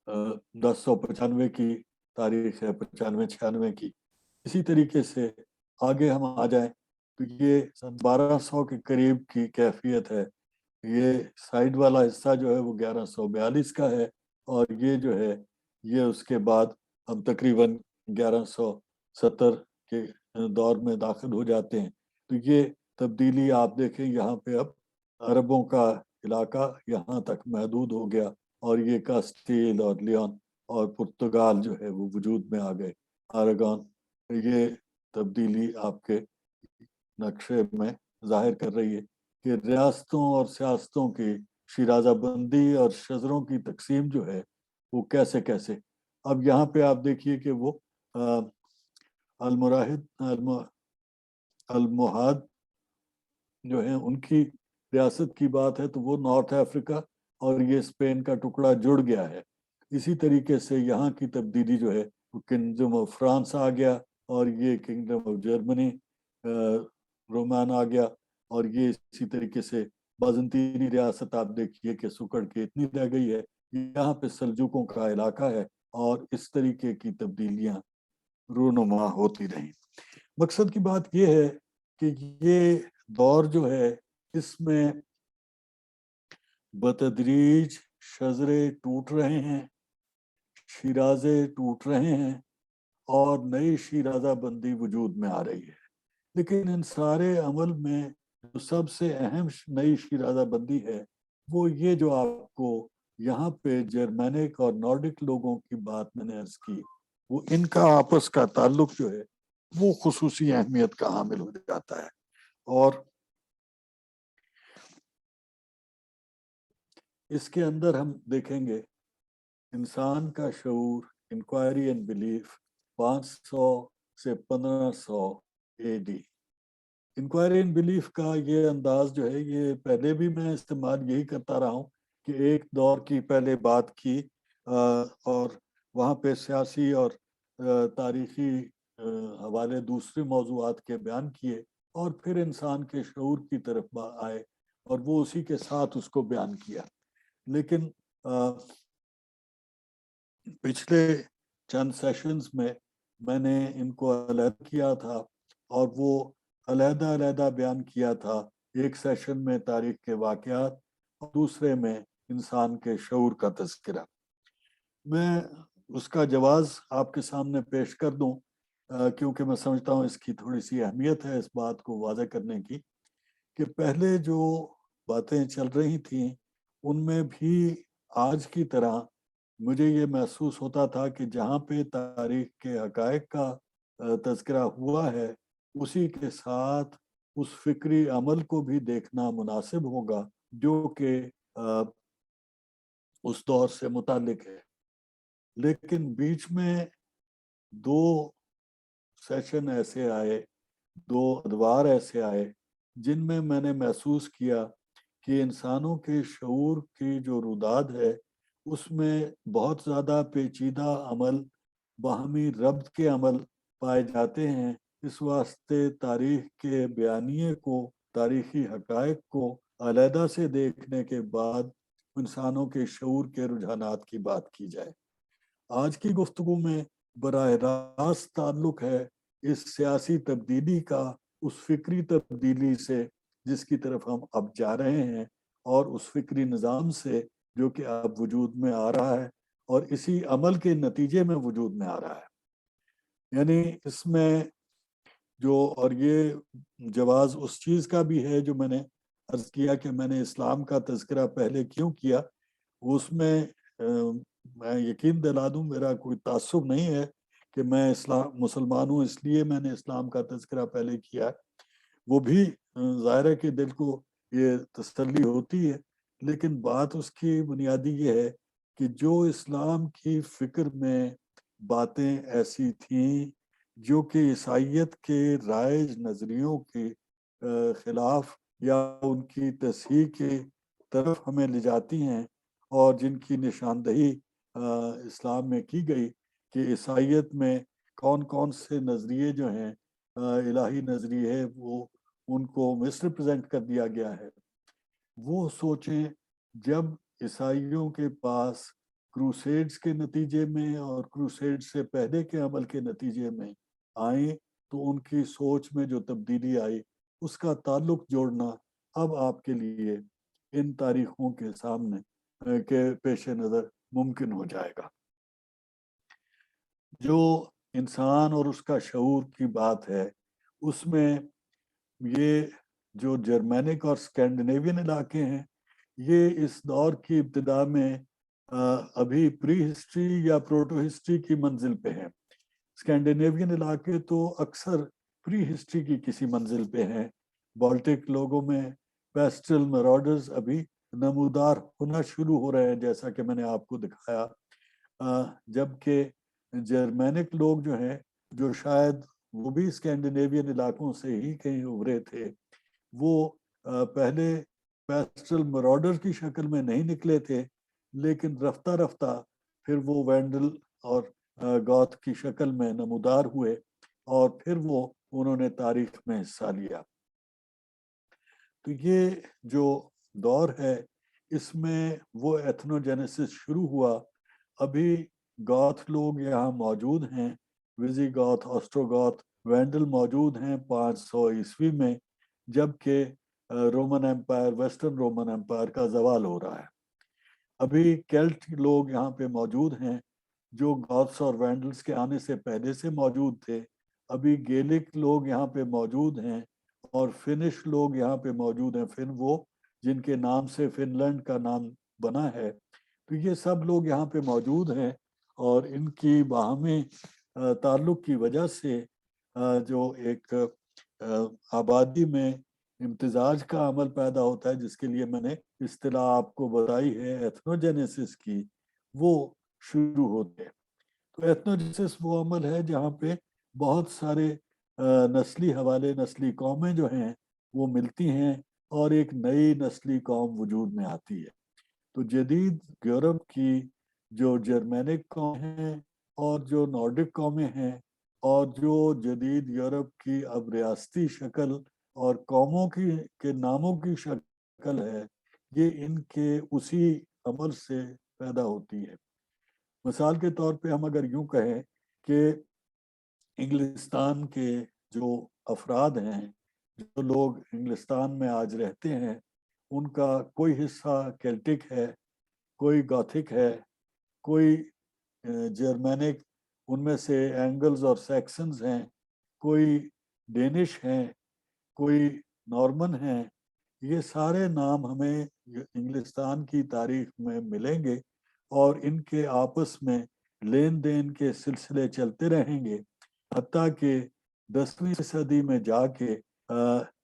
1095 کی تاریخ ہے، 95-96 کی. اسی طریقے سے آگے ہم آ جائیں تو یہ سن 1200 کے قریب کی کیفیت ہے. یہ سائیڈ والا حصہ جو ہے وہ 1142 کا ہے، اور یہ جو ہے یہ اس کے بعد ہم تقریباً 1170 کے دور میں داخل ہو جاتے ہیں. تو یہ تبدیلی آپ دیکھیں یہاں پہ اب عربوں کا علاقہ یہاں تک محدود ہو گیا، اور یہ کاسٹیل اور لیون اور پرتگال جو ہے وہ وجود میں آ گئے، آراگون. یہ تبدیلی آپ کے نقشے میں ظاہر کر رہی ہے کہ ریاستوں اور سیاستوں کی شیرازہ بندی اور شزروں کی تقسیم جو ہے وہ کیسے کیسے. اب یہاں پہ آپ دیکھیے کہ وہ المہاد جو ہیں ان کی ریاست کی بات ہے تو وہ نارتھ افریقہ اور یہ اسپین کا ٹکڑا جڑ گیا ہے. اسی طریقے سے یہاں کی تبدیلی جو ہے وہ کنگڈم آف فرانس آ گیا، اور یہ کنگڈم آف جرمنی رومان آ گیا، اور یہ اسی طریقے سے بازنطینی ریاست آپ دیکھیے کہ سکڑ کے اتنی رہ گئی ہے. یہاں پہ سلجوکوں کا علاقہ ہے، اور اس طریقے کی تبدیلیاں رونما ہوتی رہیں. مقصد کی بات یہ ہے کہ یہ دور جو ہے اس میں بتدریج شزرے ٹوٹ رہے ہیں، شیرازے ٹوٹ رہے ہیں، اور نئی شیرازہ بندی وجود میں آ رہی ہے. لیکن ان سارے عمل میں جو سب سے اہم نئی شیرازہ بندی ہے وہ یہ جو آپ کو یہاں پہ جرمینک اور نارڈک لوگوں کی بات میں نے عرض کی، وہ ان کا آپس کا تعلق جو ہے وہ خصوصی اہمیت کا حامل ہو جاتا ہے. اور اس کے اندر ہم دیکھیں گے انسان کا شعور، انکوائری اینڈ بلیف، 500 سے 1500 اے ڈی. انکوائری اینڈ بلیف کا یہ انداز جو ہے یہ پہلے بھی میں استعمال یہی کرتا رہا ہوں کہ ایک دور کی پہلے بات کی اور وہاں پہ سیاسی اور تاریخی حوالے دوسرے موضوعات کے بیان کیے، اور پھر انسان کے شعور کی طرف آئے اور وہ اسی کے ساتھ اس کو بیان کیا. لیکن پچھلے چند سیشنز میں نے ان کو علیحدہ کیا تھا اور وہ علیحدہ علیحدہ بیان کیا تھا. ایک سیشن میں تاریخ کے واقعات اور دوسرے میں انسان کے شعور کا تذکرہ. میں اس کا جواز آپ کے سامنے پیش کر دوں کیونکہ میں سمجھتا ہوں اس کی تھوڑی سی اہمیت ہے اس بات کو واضح کرنے کی کہ پہلے جو باتیں چل رہی تھیں ان میں بھی آج کی طرح مجھے یہ محسوس ہوتا تھا کہ جہاں پہ تاریخ کے حقائق کا تذکرہ ہوا ہے اسی کے ساتھ اس فکری عمل کو بھی دیکھنا مناسب ہوگا جو کہ اس دور سے متعلق ہے. لیکن بیچ میں دو سیشن ایسے آئے، دو ادوار ایسے آئے جن میں نے محسوس کیا کہ انسانوں کے شعور کی جو روداد ہے اس میں بہت زیادہ پیچیدہ عمل، باہمی ربط کے عمل پائے جاتے ہیں. اس واسطے تاریخ کے بیانیے کو، تاریخی حقائق کو علیحدہ سے دیکھنے کے بعد انسانوں کے شعور کے رجحانات کی بات کی جائے. آج کی گفتگو میں براہ راست تعلق ہے اس سیاسی تبدیلی کا اس فکری تبدیلی سے جس کی طرف ہم اب جا رہے ہیں، اور اس فکری نظام سے جو کہ اب وجود میں آ رہا ہے اور اسی عمل کے نتیجے میں وجود میں آ رہا ہے۔ یعنی اس میں جو، اور یہ جواز اس چیز کا بھی ہے جو میں نے عرض کیا کہ میں نے اسلام کا تذکرہ پہلے کیوں کیا، اس میں میں یقین دلا دوں میرا کوئی تعصب نہیں ہے کہ میں مسلمان ہوں اس لیے میں نے اسلام کا تذکرہ پہلے کیا، وہ بھی ظاہر ہے کہ دل کو یہ تسلی ہوتی ہے، لیکن بات اس کی بنیادی یہ ہے کہ جو اسلام کی فکر میں باتیں ایسی تھیں جو کہ عیسائیت کے رائج نظریوں کے خلاف یا ان کی تصحیح کے طرف ہمیں لے جاتی ہیں، اور جن کی نشاندہی اسلام میں کی گئی کہ عیسائیت میں کون کون سے نظریے جو ہیں الہی نظریے وہ ان کو مس ریپرزینٹ کر دیا گیا ہے، وہ سوچیں جب عیسائیوں کے پاس کروسیڈز کے نتیجے میں اور کروسیڈ سے پہلے کے عمل کے نتیجے میں آئیں تو ان کی سوچ میں جو تبدیلی آئی اس کا تعلق جوڑنا اب آپ کے لیے ان تاریخوں کے سامنے کے پیش نظر ممکن ہو جائے گا۔ جو انسان اور اس کا شعور کی بات ہے اس میں یہ جو جرمینک اور سکینڈینیوین علاقے ہیں یہ اس دور کی ابتدا میں ابھی پری ہسٹری یا پروٹو ہسٹری کی منزل پہ ہیں۔ سکینڈینیوین علاقے تو اکثر پری ہسٹری کی کسی منزل پہ ہیں۔ بالٹک لوگوں میں پیسٹل میراڈرز ابھی نمودار ہونا شروع ہو رہے ہیں جیسا کہ میں نے آپ کو دکھایا، جبکہ جرمینک لوگ جو ہیں جو شاید وہ بھی اسکینڈینیوین علاقوں سے ہی کہیں ابھرے تھے، وہ پہلے پیسٹل مراڈر کی شکل میں نہیں نکلے تھے، لیکن رفتہ رفتہ پھر وہ وینڈل اور گوتھ کی شکل میں نمودار ہوئے اور پھر وہ انہوں نے تاریخ میں حصہ لیا۔ تو یہ جو دور ہے اس میں وہ ایتھنوجینیسس شروع ہوا۔ ابھی گوتھ لوگ یہاں موجود ہیں، ویزی گوتھ، آسٹرو گوتھ، وینڈل موجود ہیں 500 عیسوی میں، جبکہ Roman Empire, Western Roman Empire کا زوال ہو رہا ہے۔ ابھی کیلٹ لوگ یہاں پہ موجود ہیں جو گوتھس اور وینڈلز کے آنے سے پہلے سے موجود تھے۔ ابھی گیلک لوگ یہاں پہ موجود ہیں اور فنش لوگ یہاں پہ موجود ہیں، فن وہ جن کے نام سے فن لینڈ کا نام بنا ہے۔ تو یہ سب لوگ یہاں پہ موجود ہیں اور ان کی باہمی تعلق کی وجہ سے جو ایک آبادی میں امتزاج کا عمل پیدا ہوتا ہے جس کے لیے میں نے اصطلاح آپ کو بتائی ہے ایتھنوجینیسس کی، وہ شروع ہوتے ہیں۔ تو ایتھنوجینیسس وہ عمل ہے جہاں پہ بہت سارے نسلی حوالے، نسلی قومیں جو ہیں وہ ملتی ہیں اور ایک نئی نسلی قوم وجود میں آتی ہے۔ تو جدید یورپ کی جو جرمینک قومیں ہیں اور جو نارڈک قومیں ہیں اور جو جدید یورپ کی اب ریاستی شکل اور قوموں کے ناموں کی شکل ہے، یہ ان کے اسی عمل سے پیدا ہوتی ہے۔ مثال کے طور پہ ہم اگر یوں کہیں کہ انگلستان کے جو افراد ہیں، جو لوگ انگلستان میں آج رہتے ہیں، ان کا کوئی حصہ کیلٹک ہے، کوئی گوتھک ہے، کوئی جرمینک، ان میں سے اینگلز اور سیکسنز ہیں، کوئی ڈینش ہیں، کوئی نارمن ہیں۔ یہ سارے نام ہمیں انگلستان کی تاریخ میں ملیں گے اور ان کے آپس میں لین دین کے سلسلے چلتے رہیں گے، حتیٰ کہ 10ویں صدی میں جا کے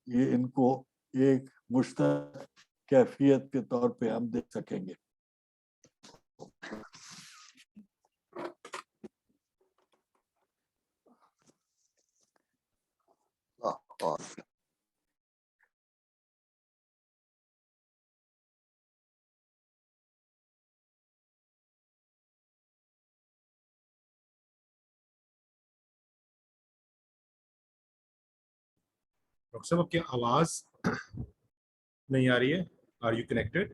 یہ ان کو ایک مشترک کیفیت کے طور پہ ہم دیکھ سکیں گے۔ ڈاکٹر صاحب آپ کی آواز نہیں آ رہی ہے، آر یو کنیکٹڈ؟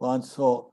500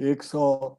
100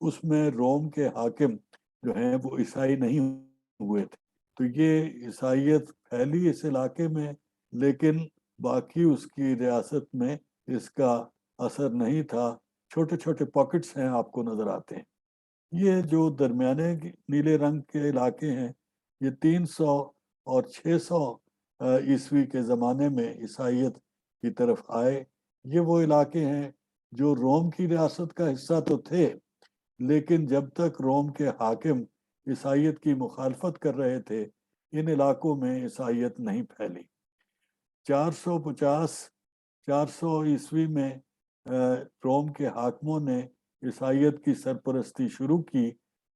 اس میں روم کے حاکم جو ہیں وہ عیسائی نہیں ہوئے تھے، تو یہ عیسائیت پھیلی اس علاقے میں، لیکن باقی اس کی ریاست میں اس کا اثر نہیں تھا۔ چھوٹے چھوٹے پاکٹس ہیں آپ کو نظر آتے ہیں۔ یہ جو درمیانے نیلے رنگ کے علاقے ہیں، یہ 300 اور 600 عیسوی کے زمانے میں عیسائیت کی طرف آئے۔ یہ وہ علاقے ہیں جو روم کی ریاست کا حصہ تو تھے، لیکن جب تک روم کے حاکم عیسائیت کی مخالفت کر رہے تھے، ان علاقوں میں عیسائیت نہیں پھیلی۔ 450 عیسوی میں روم کے حاکموں نے عیسائیت کی سرپرستی شروع کی،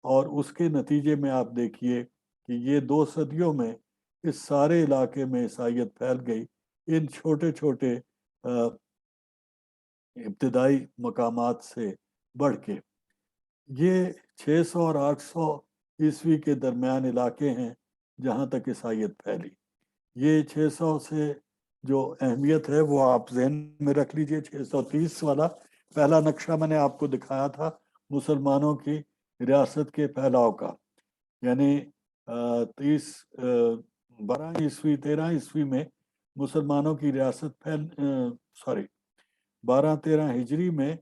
اور اس کے نتیجے میں آپ دیکھیے کہ یہ 2 صدیوں میں اس سارے علاقے میں عیسائیت پھیل گئی، ان چھوٹے چھوٹے ابتدائی مقامات سے بڑھ کے۔ یہ 600 اور 800 عیسوی کے درمیان علاقے ہیں جہاں تک عیسائیت پھیلی۔ یہ 600 سے جو اہمیت ہے وہ آپ ذہن میں رکھ لیجئے۔ 630 والا پہلا نقشہ میں نے آپ کو دکھایا تھا مسلمانوں کی ریاست کے پھیلاؤ کا، یعنی 13 عیسوی میں مسلمانوں کی ریاست 12-13 ہجری میں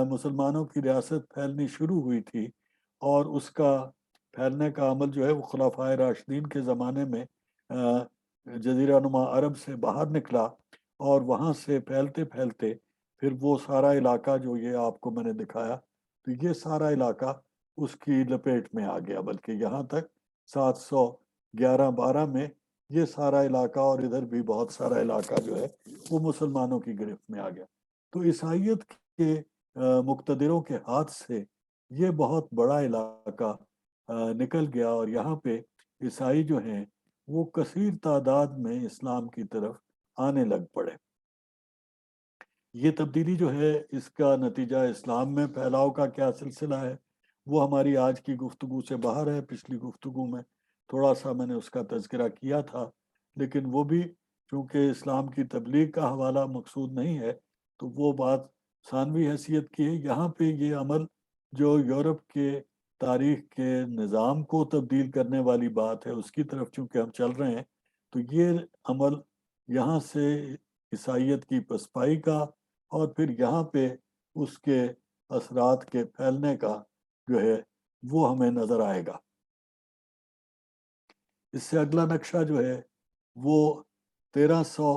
مسلمانوں کی ریاست پھیلنی شروع ہوئی تھی، اور اس کا پھیلنے کا عمل جو ہے وہ خلفائے راشدین کے زمانے میں جزیرہ نما عرب سے باہر نکلا، اور وہاں سے پھیلتے پھیلتے پھر وہ سارا علاقہ جو یہ آپ کو میں نے دکھایا، تو یہ سارا علاقہ اس کی لپیٹ میں آ گیا، بلکہ یہاں تک 711-12 میں یہ سارا علاقہ اور ادھر بھی بہت سارا علاقہ جو ہے وہ مسلمانوں کی گرفت میں آ گیا۔ تو عیسائیت کے مقتدروں کے ہاتھ سے یہ بہت بڑا علاقہ نکل گیا، اور یہاں پہ عیسائی جو ہیں وہ کثیر تعداد میں اسلام کی طرف آنے لگ پڑے۔ یہ تبدیلی جو ہے اس کا نتیجہ اسلام میں پھیلاؤ کا کیا سلسلہ ہے وہ ہماری آج کی گفتگو سے باہر ہے۔ پچھلی گفتگو میں تھوڑا سا میں نے اس کا تذکرہ کیا تھا، لیکن وہ بھی چونکہ اسلام کی تبلیغ کا حوالہ مقصود نہیں ہے تو وہ بات ثانوی حیثیت کی ہے۔ یہاں پہ یہ عمل جو یورپ کے تاریخ کے نظام کو تبدیل کرنے والی بات ہے اس کی طرف چونکہ ہم چل رہے ہیں، تو یہ عمل یہاں سے عیسائیت کی پسپائی کا اور پھر یہاں پہ اس کے اثرات کے پھیلنے کا جو ہے وہ ہمیں نظر آئے گا۔ اس سے اگلا نقشہ جو ہے وہ 1300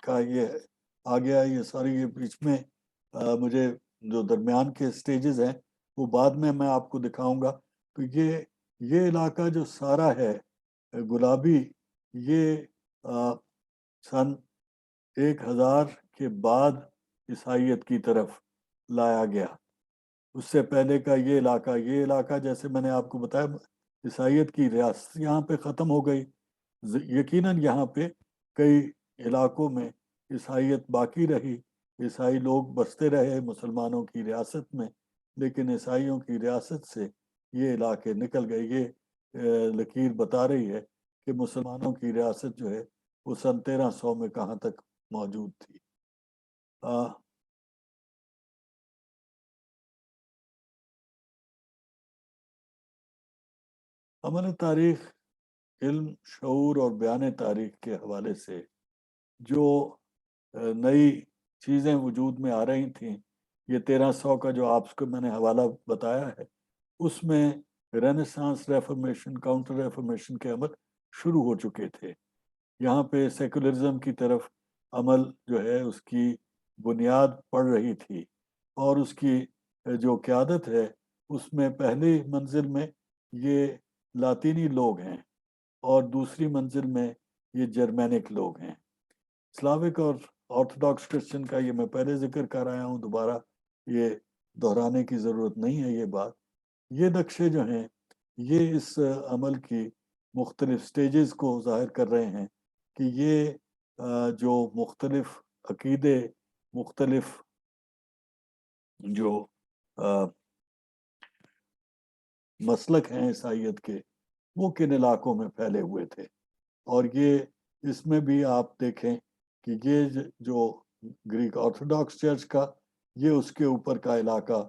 کا یہ آ گیا۔ یہ ساری یہ بیچ میں مجھے جو درمیان کے سٹیجز ہیں وہ بعد میں آپ کو دکھاؤں گا۔ تو یہ علاقہ جو سارا ہے گلابی، یہ سن 1000 کے بعد عیسائیت کی طرف لایا گیا۔ اس سے پہلے کا یہ علاقہ جیسے میں نے آپ کو بتایا عیسائیت کی ریاست یہاں پہ ختم ہو گئی۔ یقیناً یہاں پہ کئی علاقوں میں عیسائیت باقی رہی، عیسائی لوگ بستے رہے مسلمانوں کی ریاست میں، لیکن عیسائیوں کی ریاست سے یہ علاقے نکل گئے۔ یہ لکیر بتا رہی ہے کہ مسلمانوں کی ریاست جو ہے وہ سن 1300 میں کہاں تک موجود تھی۔ عمل تاریخ، علم، شعور اور بیان تاریخ کے حوالے سے جو نئی چیزیں وجود میں آ رہی تھیں، یہ 1300 کا جو آپ کو میں نے حوالہ بتایا ہے، اس میں رینیسانس، ریفارمیشن، کاؤنٹر ریفارمیشن کے عمل شروع ہو چکے تھے۔ یہاں پہ سیکولرزم کی طرف عمل جو ہے اس کی بنیاد پڑ رہی تھی، اور اس کی جو قیادت ہے اس میں پہلی منزل میں یہ لاطینی لوگ ہیں، اور دوسری منزل میں یہ جرمینک لوگ ہیں۔ اسلاوک اور آرتھوڈاکس کرسچن کا یہ میں پہلے ذکر کر آیا ہوں، دوبارہ یہ دہرانے کی ضرورت نہیں ہے۔ یہ بات، یہ نقشے جو ہیں یہ اس عمل کی مختلف سٹیجز کو ظاہر کر رہے ہیں کہ یہ جو مختلف عقیدے، مختلف جو مسلک ہیں عیسائیت کے، وہ کن علاقوں میں پھیلے ہوئے تھے۔ اور یہ اس میں بھی آپ دیکھیں کہ یہ جو گریک آرتھوڈاکس چرچ کا، یہ اس کے اوپر کا علاقہ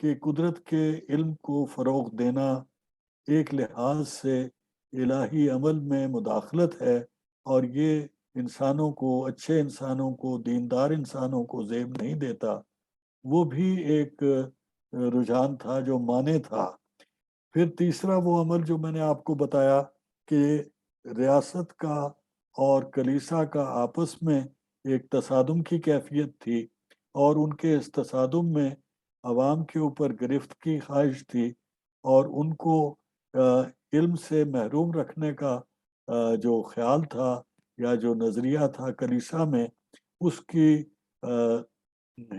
کہ قدرت کے علم کو فروغ دینا ایک لحاظ سے الہی عمل میں مداخلت ہے، اور یہ انسانوں کو، اچھے انسانوں کو، دیندار انسانوں کو زیب نہیں دیتا، وہ بھی ایک رجحان تھا جو مانے تھا۔ پھر تیسرا وہ عمل جو میں نے آپ کو بتایا کہ ریاست کا اور کلیسا کا آپس میں ایک تصادم کی کیفیت تھی، اور ان کے اس تصادم میں عوام کے اوپر گرفت کی خواہش تھی، اور ان کو علم سے محروم رکھنے کا جو خیال تھا یا جو نظریہ تھا کلیسا میں، اس کی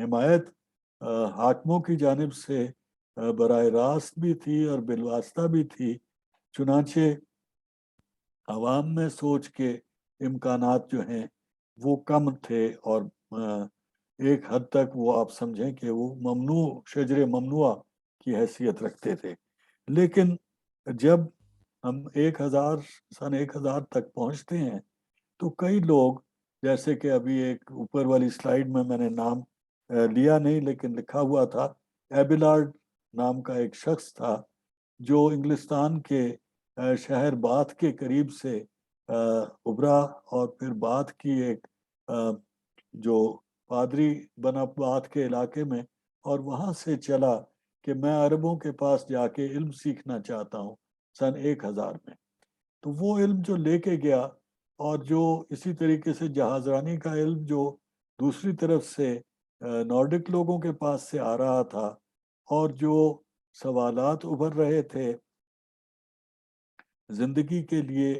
حمایت حاکموں کی جانب سے براہ راست بھی تھی اور بالواسطہ بھی تھی۔ چنانچہ عوام میں سوچ کے امکانات جو ہیں وہ کم تھے، اور ایک حد تک وہ آپ سمجھیں کہ وہ ممنوع، شجر ممنوعہ کی حیثیت رکھتے تھے۔ لیکن جب ہم سن 1000 تک پہنچتے ہیں تو کئی لوگ، جیسے کہ ابھی ایک اوپر والی سلائیڈ میں نے نام لیا نہیں لیکن لکھا ہوا تھا، ایبیلارڈ نام کا ایک شخص تھا جو انگلستان کے شہر باتھ کے قریب سے ابھرا، اور پھر باتھ کی ایک جو پادری بنا باتھ کے علاقے میں، اور وہاں سے چلا کہ میں عربوں کے پاس جا کے علم سیکھنا چاہتا ہوں سن 1000 میں۔ تو وہ علم جو لے کے گیا، اور جو اسی طریقے سے جہاز رانی کا علم جو دوسری طرف سے نارڈک لوگوں کے پاس سے آ رہا تھا، اور جو سوالات ابھر رہے تھے زندگی کے لیے،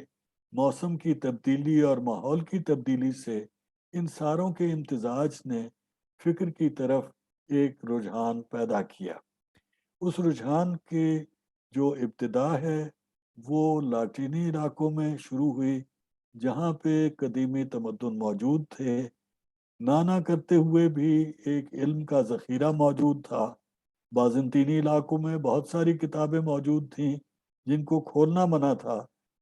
موسم کی تبدیلی اور ماحول کی تبدیلی سے، ان ساروں کے امتزاج نے فکر کی طرف ایک رجحان پیدا کیا۔ اس رجحان کے جو ابتدا ہے وہ لاطینی علاقوں میں شروع ہوئی، جہاں پہ قدیمی تمدن موجود تھے، نہ کرتے ہوئے بھی ایک علم کا ذخیرہ موجود تھا۔ بازنطینی علاقوں میں بہت ساری کتابیں موجود تھیں جن کو کھولنا منع تھا،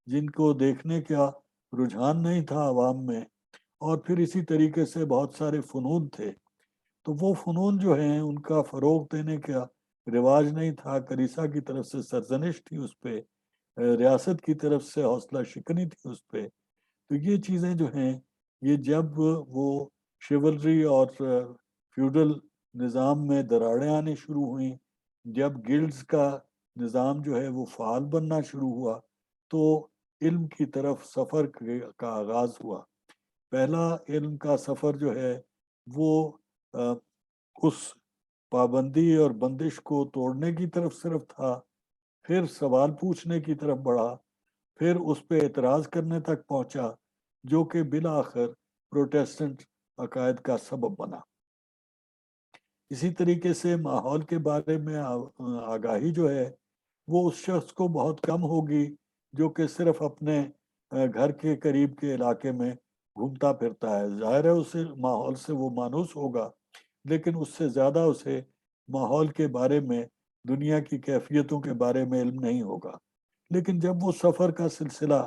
جن کو دیکھنے کا رجحان نہیں تھا عوام میں، اور پھر اسی طریقے سے بہت سارے فنون تھے۔ تو وہ فنون جو ہیں ان کا فروغ دینے کا رواج نہیں تھا، کلیسا کی طرف سے سرزنش تھی اس پہ، ریاست کی طرف سے حوصلہ شکنی تھی اس پہ۔ تو یہ چیزیں جو ہیں، یہ جب وہ شیولری اور فیوڈل نظام میں دراڑیں آنے شروع ہوئیں، جب گلڈز کا نظام جو ہے وہ فعال بننا شروع ہوا، تو علم کی طرف سفر کا آغاز ہوا۔ پہلا علم کا سفر جو ہے وہ اس پابندی اور بندش کو توڑنے کی طرف صرف تھا، پھر سوال پوچھنے کی طرف بڑھا، پھر اس پہ اعتراض کرنے تک پہنچا، جو کہ بالآخر پروٹیسٹنٹ عقائد کا سبب بنا۔ اسی طریقے سے ماحول کے بارے میں آگاہی جو ہے وہ اس شخص کو بہت کم ہوگی جو کہ صرف اپنے گھر کے قریب کے علاقے میں گھومتا پھرتا ہے۔ ظاہر ہے اسے ماحول سے وہ مانوس ہوگا، لیکن اس سے زیادہ اسے ماحول کے بارے میں، دنیا کی کیفیتوں کے بارے میں علم نہیں ہوگا۔ لیکن جب وہ سفر کا سلسلہ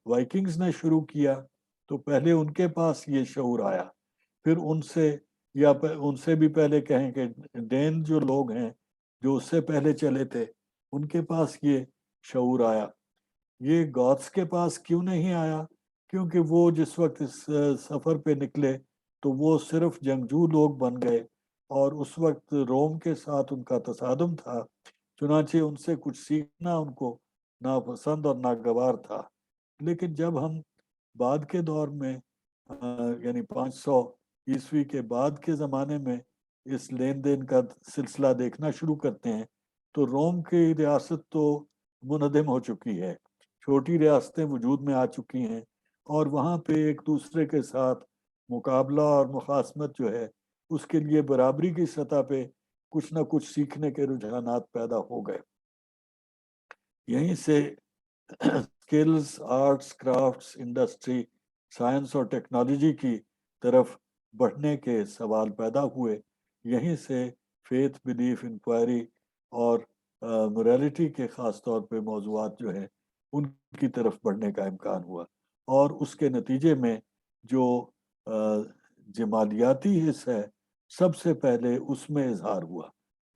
وائکنگز نے شروع کیا تو پہلے ان کے پاس یہ شعور آیا، پھر ان سے بھی پہلے کہیں کہ ڈین جو لوگ ہیں جو اس سے پہلے چلے تھے، ان کے پاس یہ شعور آیا۔ یہ گوتس کے پاس کیوں نہیں آیا؟ کیونکہ وہ جس وقت اس سفر پہ نکلے تو وہ صرف جنگجو لوگ بن گئے، اور اس وقت روم کے ساتھ ان کا تصادم تھا، چنانچہ ان سے کچھ سیکھنا ان کو ناپسند اور ناگوار تھا۔ لیکن جب ہم بعد کے دور میں یعنی 500 عیسوی کے بعد کے زمانے میں اس لین دین کا سلسلہ دیکھنا شروع کرتے ہیں تو روم کی ریاست تو منہدم ہو چکی ہے، چھوٹی ریاستیں وجود میں آ چکی ہیں، اور وہاں پہ ایک دوسرے کے ساتھ مقابلہ اور مخاصمت جو ہے اس کے لیے برابری کی سطح پہ کچھ نہ کچھ سیکھنے کے رجحانات پیدا ہو گئے۔ یہیں سے skills, arts, crafts, industry, science اور ٹیکنالوجی کی طرف بڑھنے کے سوال پیدا ہوئے۔ یہیں سے فیتھ، بلیف، انکوائری اور موریلٹی کے خاص طور پہ موضوعات جو ہیں ان کی طرف بڑھنے کا امکان ہوا، اور اس کے نتیجے میں جو جمالیاتی حصہ ہے سب سے پہلے اس میں اظہار ہوا۔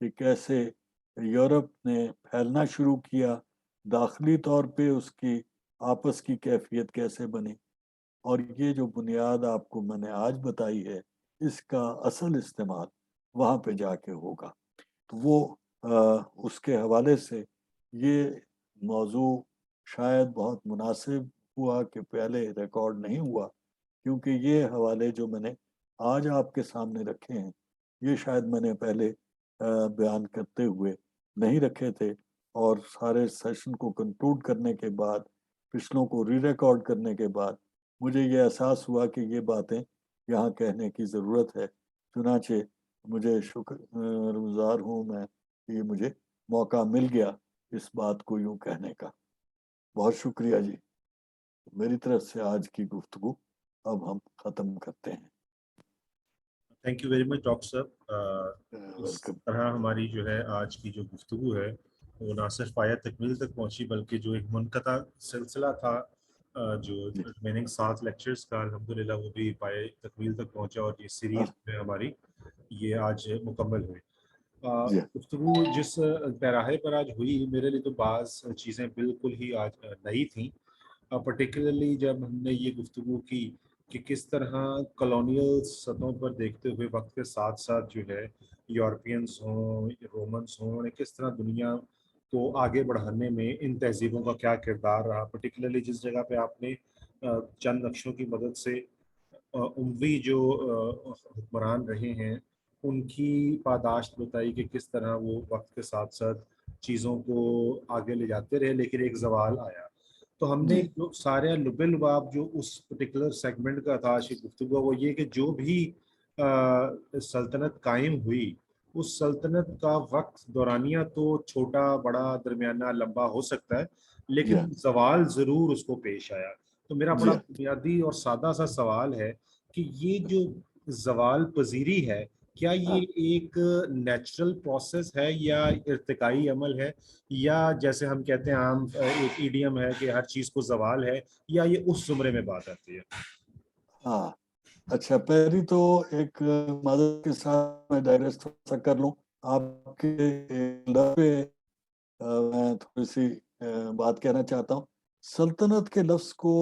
کہ کیسے یورپ نے پھیلنا شروع کیا، داخلی طور پہ اس کی آپس کی کیفیت کیسے بنی، اور یہ جو بنیاد آپ کو میں نے آج بتائی ہے اس کا اصل استعمال وہاں پہ جا کے ہوگا۔ تو وہ اس کے حوالے سے یہ موضوع شاید بہت مناسب ہوا کہ پہلے ریکارڈ نہیں ہوا، کیونکہ یہ حوالے جو میں نے آج آپ کے سامنے رکھے ہیں یہ شاید میں نے پہلے بیان کرتے ہوئے نہیں رکھے تھے، اور سارے سیشن کو کنکلوڈ کرنے کے بعد، پچھلوں کو ری ریکارڈ کرنے کے بعد مجھے یہ احساس ہوا کہ یہ باتیں یہاں کہنے کی ضرورت ہے، چنانچہ مجھے شکر گزار ہوں میں کہ یہ مجھے موقع مل گیا اس بات کو یوں کہنے کا۔ بہت شکریہ جی، میری طرف سے آج کی گفتگو اب ہم ختم کرتے ہیں۔ Thank you very much doctor صاحب۔ اس ویلکم۔ طرح ہماری جو ہے آج کی جو گفتگو ہے وہ نہ صرف آیا تکمیل تک پہنچی، بلکہ جو ایک منقطع سلسلہ تھا جو ریمیننگ 7 لیکچرز کا، الحمدللہ وہ بھی پائے تکمیل تک پہنچا، اور یہ سیریز میں ہماری یہ آج مکمل ہوئی۔ گفتگو جس پیراہے پر آج ہوئی، میرے لیے تو بعض چیزیں بالکل ہی آج نئی تھیں، پرٹیکولرلی جب ہم نے یہ گفتگو کی کہ کس طرح کالونیل سطحوں پر دیکھتے ہوئے وقت کے ساتھ ساتھ جو ہے یورپینس ہوں، رومنس ہوں، انہوں نے کس طرح دنیا کو آگے بڑھانے میں ان تہذیبوں کا کیا کردار رہا، پرٹیکولرلی جس جگہ پہ آپ نے چند نقشوں کی مدد سے اموی جو حکمران رہے ہیں ان کی پاداشت بتائی کہ کس طرح وہ وقت کے ساتھ ساتھ چیزوں کو آگے لے جاتے رہے، لیکن ایک زوال آیا۔ تو ہم نے جو سارے لب لباب جو اس پرٹیکولر سیگمنٹ کا تھا آج کی گفتگو، وہ یہ کہ جو بھی سلطنت قائم ہوئی، اس سلطنت کا وقت دورانیہ تو چھوٹا، بڑا، درمیانہ، لمبا ہو سکتا ہے، لیکن زوال ضرور اس کو پیش آیا۔ تو میرا بڑا بنیادی اور سادہ سا سوال ہے کہ یہ جو زوال پذیری ہے، کیا یہ ایک نیچرل پروسیس ہے یا ارتقائی عمل ہے، یا جیسے ہم کہتے ہیں عام ایک ایڈیم ہے کہ ہر چیز کو زوال ہے، یا یہ اس زمرے میں بات آتی ہے؟ ہاں اچھا، پہلی تو ایک معذرت کے ساتھ میں ڈائریکٹ سا کر لوں آپ کے لفظ پہ میں تھوڑی سی بات کہنا چاہتا ہوں۔ سلطنت کے لفظ کو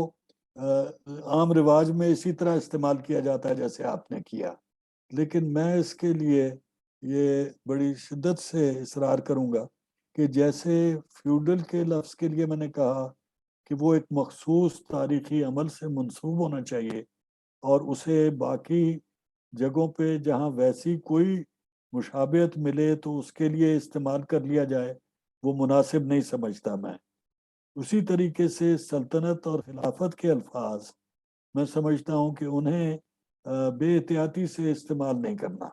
عام رواج میں اسی طرح استعمال کیا جاتا ہے جیسے آپ نے کیا، لیکن میں اس کے لیے یہ بڑی شدت سے اصرار کروں گا کہ جیسے فیوڈل کے لفظ کے لیے میں نے کہا کہ وہ ایک مخصوص تاریخی عمل سے منسوب ہونا چاہیے، اور اسے باقی جگہوں پہ جہاں ویسی کوئی مشابہت ملے تو اس کے لیے استعمال کر لیا جائے، وہ مناسب نہیں سمجھتا میں۔ اسی طریقے سے سلطنت اور خلافت کے الفاظ میں سمجھتا ہوں کہ انہیں بے احتیاطی سے استعمال نہیں کرنا،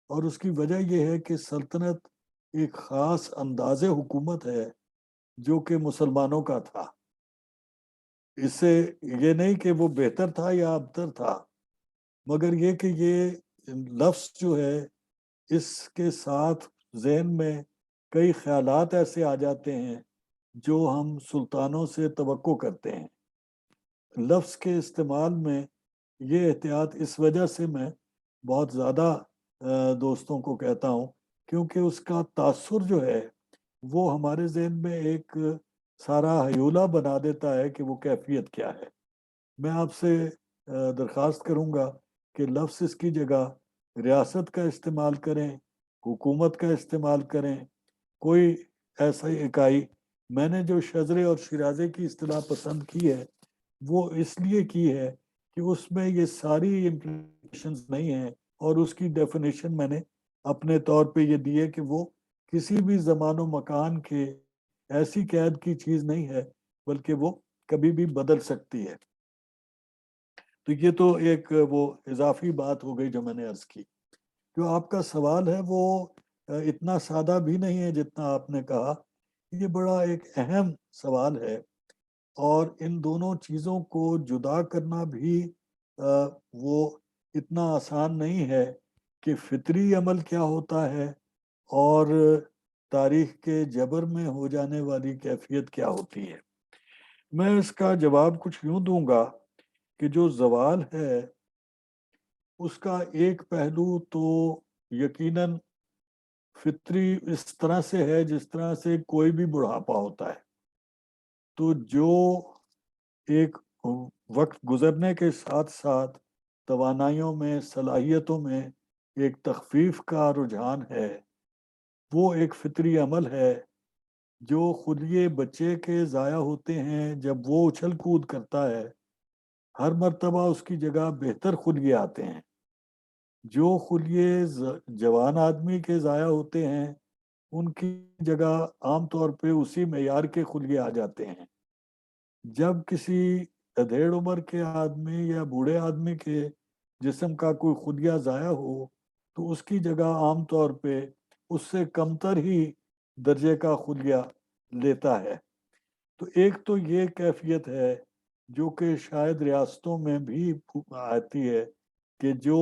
اور اس کی وجہ یہ ہے کہ سلطنت ایک خاص انداز حکومت ہے جو کہ مسلمانوں کا تھا۔ اس سے یہ نہیں کہ وہ بہتر تھا یا ابتر تھا، مگر یہ کہ یہ لفظ جو ہے اس کے ساتھ ذہن میں کئی خیالات ایسے آ جاتے ہیں جو ہم سلطانوں سے توقع کرتے ہیں۔ لفظ کے استعمال میں یہ احتیاط اس وجہ سے میں بہت زیادہ دوستوں کو کہتا ہوں، کیونکہ اس کا تاثر جو ہے وہ ہمارے ذہن میں ایک سارا ہیولہ بنا دیتا ہے کہ وہ کیفیت کیا ہے۔ میں آپ سے درخواست کروں گا کہ لفظ اس کی جگہ ریاست کا استعمال کریں، حکومت کا استعمال کریں، کوئی ایسا اکائی۔ میں نے جو شذرے اور شیرازے کی اصطلاح پسند کی ہے وہ اس لیے کی ہے کہ اس میں یہ ساری امپلیکیشنز نہیں ہیں، اور اس کی ڈیفینیشن میں نے اپنے طور پہ یہ دی ہے کہ وہ کسی بھی زمان و مکان کے ایسی قید کی چیز نہیں ہے، بلکہ وہ کبھی بھی بدل سکتی ہے۔ تو یہ تو ایک وہ اضافی بات ہو گئی جو میں نے عرض کی۔ جو آپ کا سوال ہے وہ اتنا سادہ بھی نہیں ہے جتنا آپ نے کہا، یہ بڑا ایک اہم سوال ہے، اور ان دونوں چیزوں کو جدا کرنا بھی وہ اتنا آسان نہیں ہے کہ فطری عمل کیا ہوتا ہے اور تاریخ کے جبر میں ہو جانے والی کیفیت کیا ہوتی ہے۔ میں اس کا جواب کچھ یوں دوں گا کہ جو زوال ہے اس کا ایک پہلو تو یقیناً فطری اس طرح سے ہے جس طرح سے کوئی بھی بڑھاپا ہوتا ہے. تو جو ایک وقت گزرنے کے ساتھ ساتھ توانائیوں میں، صلاحیتوں میں ایک تخفیف کا رجحان ہے، وہ ایک فطری عمل ہے جو خلیے بچے کے ضائع ہوتے ہیں. جب وہ اچھل کود کرتا ہے، ہر مرتبہ اس کی جگہ بہتر خلیے آتے ہیں. جو خلیے جوان آدمی کے ضائع ہوتے ہیں، ان کی جگہ عام طور پہ اسی معیار کے خلیے آ جاتے ہیں. جب کسی ادھیڑ عمر کے آدمی یا بوڑھے آدمی کے جسم کا کوئی خلیہ ضائع ہو تو اس کی جگہ عام طور پہ اس سے کمتر ہی درجے کا خلیہ لیتا ہے. تو ایک تو یہ کیفیت ہے جو کہ شاید ریاستوں میں بھی آتی ہے کہ جو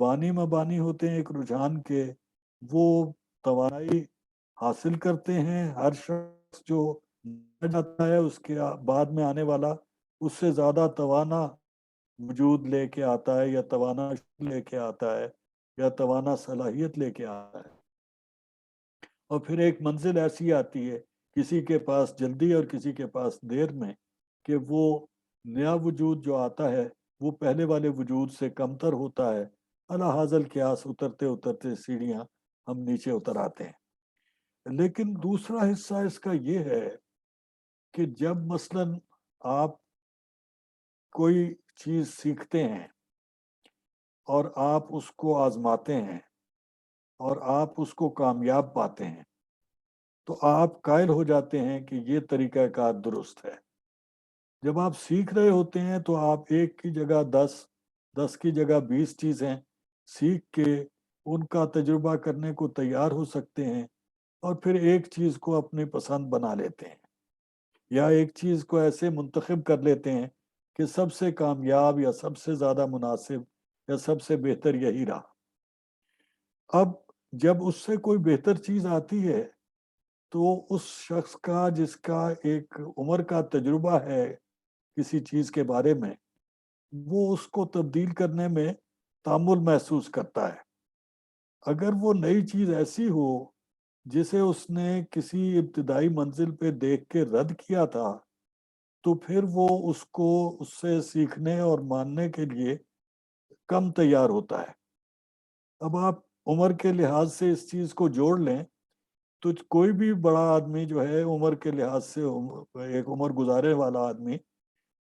بانی مبانی ہوتے ہیں ایک رجحان کے، وہ توانائی حاصل کرتے ہیں. ہر شخص جو جاتا ہے اس کے بعد میں آنے والا اس سے زیادہ توانا وجود لے کے آتا ہے، یا توانا لے کے آتا ہے، یا توانا صلاحیت لے کے آتا ہے. اور پھر ایک منزل ایسی آتی ہے کسی کے پاس جلدی اور کسی کے پاس دیر میں، کہ وہ نیا وجود جو آتا ہے وہ پہلے والے وجود سے کمتر ہوتا ہے. اللہ حاضل قیاس اترتے اترتے سیڑھیاں ہم نیچے اتر آتے ہیں. لیکن دوسرا حصہ اس کا یہ ہے کہ جب مثلاً آپ کوئی چیز سیکھتے ہیں اور آپ اس کو آزماتے ہیں اور آپ اس کو کامیاب پاتے ہیں، تو آپ قائل ہو جاتے ہیں کہ یہ طریقہ کار درست ہے. جب آپ سیکھ رہے ہوتے ہیں تو آپ ایک کی جگہ 10 کی جگہ 20 چیزیں سیکھ کے ان کا تجربہ کرنے کو تیار ہو سکتے ہیں، اور پھر ایک چیز کو اپنی پسند بنا لیتے ہیں، یا ایک چیز کو ایسے منتخب کر لیتے ہیں کہ سب سے کامیاب یا سب سے زیادہ مناسب یا سب سے بہتر یہی رہا. اب جب اس سے کوئی بہتر چیز آتی ہے تو اس شخص کا جس کا ایک عمر کا تجربہ ہے کسی چیز کے بارے میں، وہ اس کو تبدیل کرنے میں تامل محسوس کرتا ہے. اگر وہ نئی چیز ایسی ہو جسے اس نے کسی ابتدائی منزل پہ دیکھ کے رد کیا تھا، تو پھر وہ اس کو اس سے سیکھنے اور ماننے کے لیے کم تیار ہوتا ہے. اب آپ عمر کے لحاظ سے اس چیز کو جوڑ لیں تو کوئی بھی بڑا آدمی جو ہے عمر کے لحاظ سے ایک عمر گزارے والا آدمی،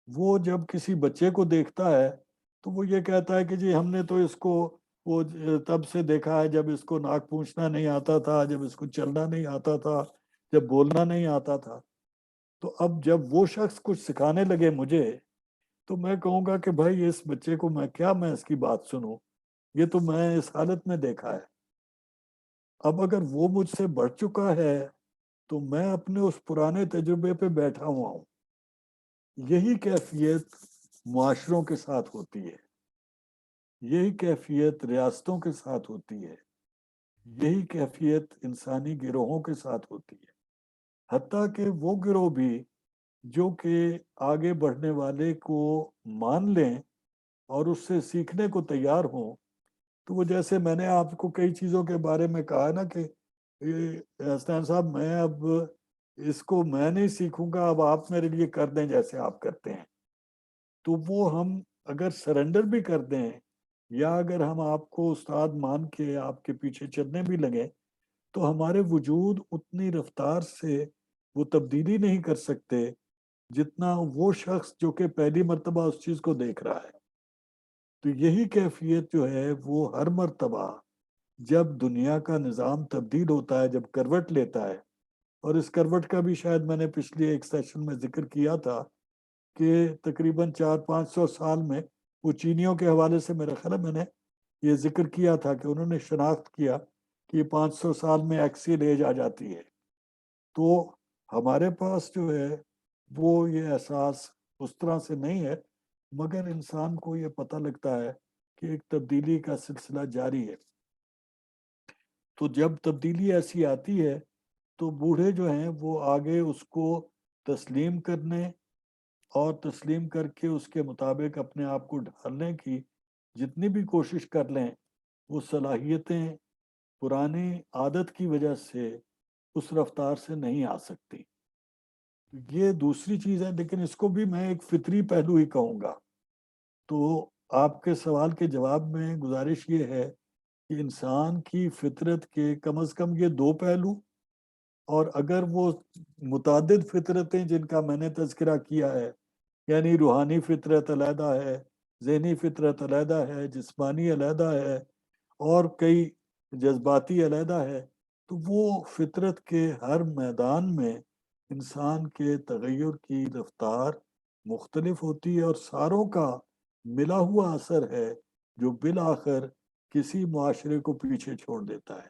وہ جب کسی بچے کو دیکھتا ہے تو وہ یہ کہتا ہے کہ جی ہم نے تو اس کو وہ تب سے دیکھا ہے جب اس کو ناک پوچھنا نہیں آتا تھا، جب اس کو چلنا نہیں آتا تھا، جب بولنا نہیں آتا تھا. تو اب جب وہ شخص کچھ سکھانے لگے مجھے، تو میں کہوں گا کہ بھائی اس بچے کو میں اس کی بات سنوں، یہ تو میں اس حالت میں دیکھا ہے. اب اگر وہ مجھ سے بڑھ چکا ہے تو میں اپنے اس پرانے تجربے پہ بیٹھا ہوا ہوں. یہی کیفیت معاشروں کے ساتھ ہوتی ہے، یہی کیفیت ریاستوں کے ساتھ ہوتی ہے، یہی کیفیت انسانی گروہوں کے ساتھ ہوتی ہے. حتیٰ کہ وہ گروہ بھی جو کہ آگے بڑھنے والے کو مان لیں اور اس سے سیکھنے کو تیار ہوں. تو وہ جیسے میں نے آپ کو کئی چیزوں کے بارے میں کہا نا کہ حسنین صاحب میں اب اس کو میں نہیں سیکھوں گا، اب آپ میرے لیے کر دیں جیسے آپ کرتے ہیں. تو وہ ہم اگر سرنڈر بھی کر دیں یا اگر ہم آپ کو استاد مان کے آپ کے پیچھے چلنے بھی لگیں، تو ہمارے وجود اتنی رفتار سے وہ تبدیلی نہیں کر سکتے جتنا وہ شخص جو کہ پہلی مرتبہ اس چیز کو دیکھ رہا ہے. تو یہی کیفیت جو ہے وہ ہر مرتبہ جب دنیا کا نظام تبدیل ہوتا ہے، جب کروٹ لیتا ہے، اور اس کروٹ کا بھی شاید میں نے پچھلی ایک سیشن میں ذکر کیا تھا کہ تقریباً 400-500 سال میں وہ چینیوں کے حوالے سے میرا خیال ہے میں نے یہ ذکر کیا تھا کہ انہوں نے شناخت کیا کہ 500 سال میں ایکسیل ایج آ جاتی ہے. تو ہمارے پاس جو ہے وہ یہ احساس اس طرح سے نہیں ہے، مگر انسان کو یہ پتہ لگتا ہے کہ ایک تبدیلی کا سلسلہ جاری ہے. تو جب تبدیلی ایسی آتی ہے تو بوڑھے جو ہیں وہ آگے اس کو تسلیم کرنے اور تسلیم کر کے اس کے مطابق اپنے آپ کو ڈھالنے کی جتنی بھی کوشش کر لیں، وہ صلاحیتیں پرانی عادت کی وجہ سے اس رفتار سے نہیں آ سکتی. یہ دوسری چیز ہے، لیکن اس کو بھی میں ایک فطری پہلو ہی کہوں گا. تو آپ کے سوال کے جواب میں گزارش یہ ہے کہ انسان کی فطرت کے کم از کم یہ دو پہلو، اور اگر وہ متعدد فطرتیں جن کا میں نے تذکرہ کیا ہے، یعنی روحانی فطرت علیحدہ ہے، ذہنی فطرت علیحدہ ہے، جسمانی علیحدہ ہے، اور کئی جذباتی علیحدہ ہے، تو وہ فطرت کے ہر میدان میں انسان کے تغیر کی رفتار مختلف ہوتی ہے، اور ساروں کا ملا ہوا اثر ہے جو بالآخر کسی معاشرے کو پیچھے چھوڑ دیتا ہے.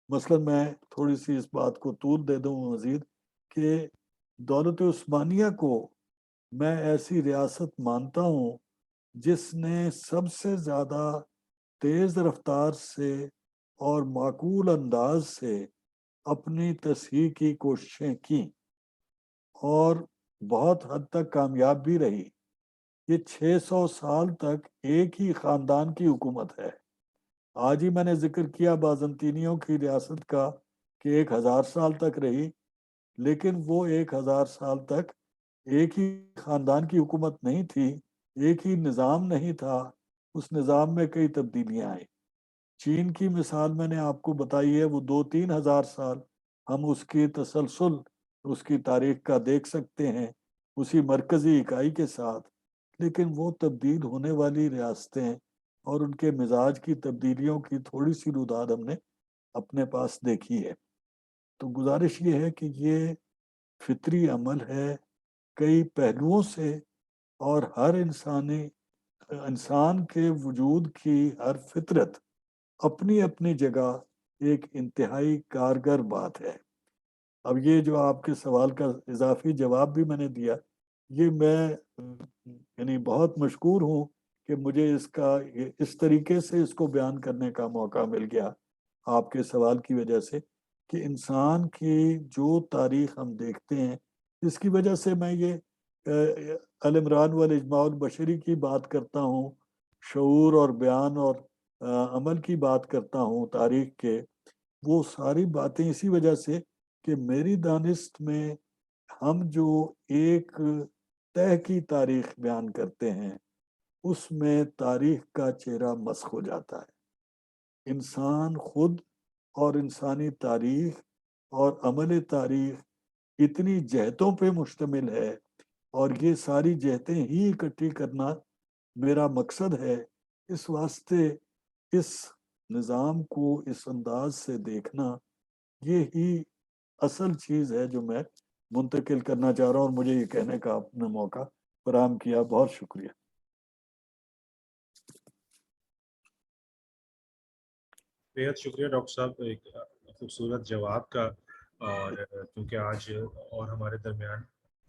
مثلا میں تھوڑی سی اس بات کو طول دے دوں مزید کہ دولت عثمانیہ کو میں ایسی ریاست مانتا ہوں جس نے سب سے زیادہ تیز رفتار سے اور معقول انداز سے اپنی تصحیح کی کوششیں کی اور بہت حد تک کامیاب بھی رہی. یہ 600 سال تک ایک ہی خاندان کی حکومت ہے. آج ہی میں نے ذکر کیا بازنطینیوں کی ریاست کا کہ 1000 سال تک رہی، لیکن وہ 1000 سال تک ایک ہی خاندان کی حکومت نہیں تھی، ایک ہی نظام نہیں تھا، اس نظام میں کئی تبدیلیاں آئیں. چین کی مثال میں نے آپ کو بتائی ہے، وہ 2-3 ہزار سال ہم اس کی تسلسل اس کی تاریخ کا دیکھ سکتے ہیں اسی مرکزی اکائی کے ساتھ، لیکن وہ تبدیل ہونے والی ریاستیں اور ان کے مزاج کی تبدیلیوں کی تھوڑی سی روداد ہم نے اپنے پاس دیکھی ہے. تو گزارش یہ ہے کہ یہ فطری عمل ہے کئی پہلوؤں سے، اور ہر انسان کے وجود کی ہر فطرت اپنی اپنی جگہ ایک انتہائی کارگر بات ہے. اب یہ جو آپ کے سوال کا اضافی جواب بھی میں نے دیا، یہ میں یعنی بہت مشکور ہوں کہ مجھے اس طریقے سے اس کو بیان کرنے کا موقع مل گیا آپ کے سوال کی وجہ سے، کہ انسان کی جو تاریخ ہم دیکھتے ہیں، اس کی وجہ سے میں یہ العمران والاجماع البشری کی بات کرتا ہوں، شعور اور بیان اور عمل کی بات کرتا ہوں تاریخ کے. وہ ساری باتیں اسی وجہ سے کہ میری دانست میں ہم جو ایک طے کی تاریخ بیان کرتے ہیں، اس میں تاریخ کا چہرہ مسخ ہو جاتا ہے. انسان خود اور انسانی تاریخ اور عمل تاریخ اتنی جہتوں پہ مشتمل ہے، اور یہ ساری جہتیں ہی اکٹھی کرنا میرا مقصد ہے. اس واسطے اس نظام کو اس انداز سے دیکھنا یہی اصل چیز ہے جو میں منتقل کرنا چاہ رہا ہوں، اور مجھے یہ کہنے کا آپ نے موقع فراہم کیا. بہت شکریہ. بہت شکریہ ڈاکٹر صاحب ایک خوبصورت جواب کا. اور کیونکہ آج اور ہمارے درمیان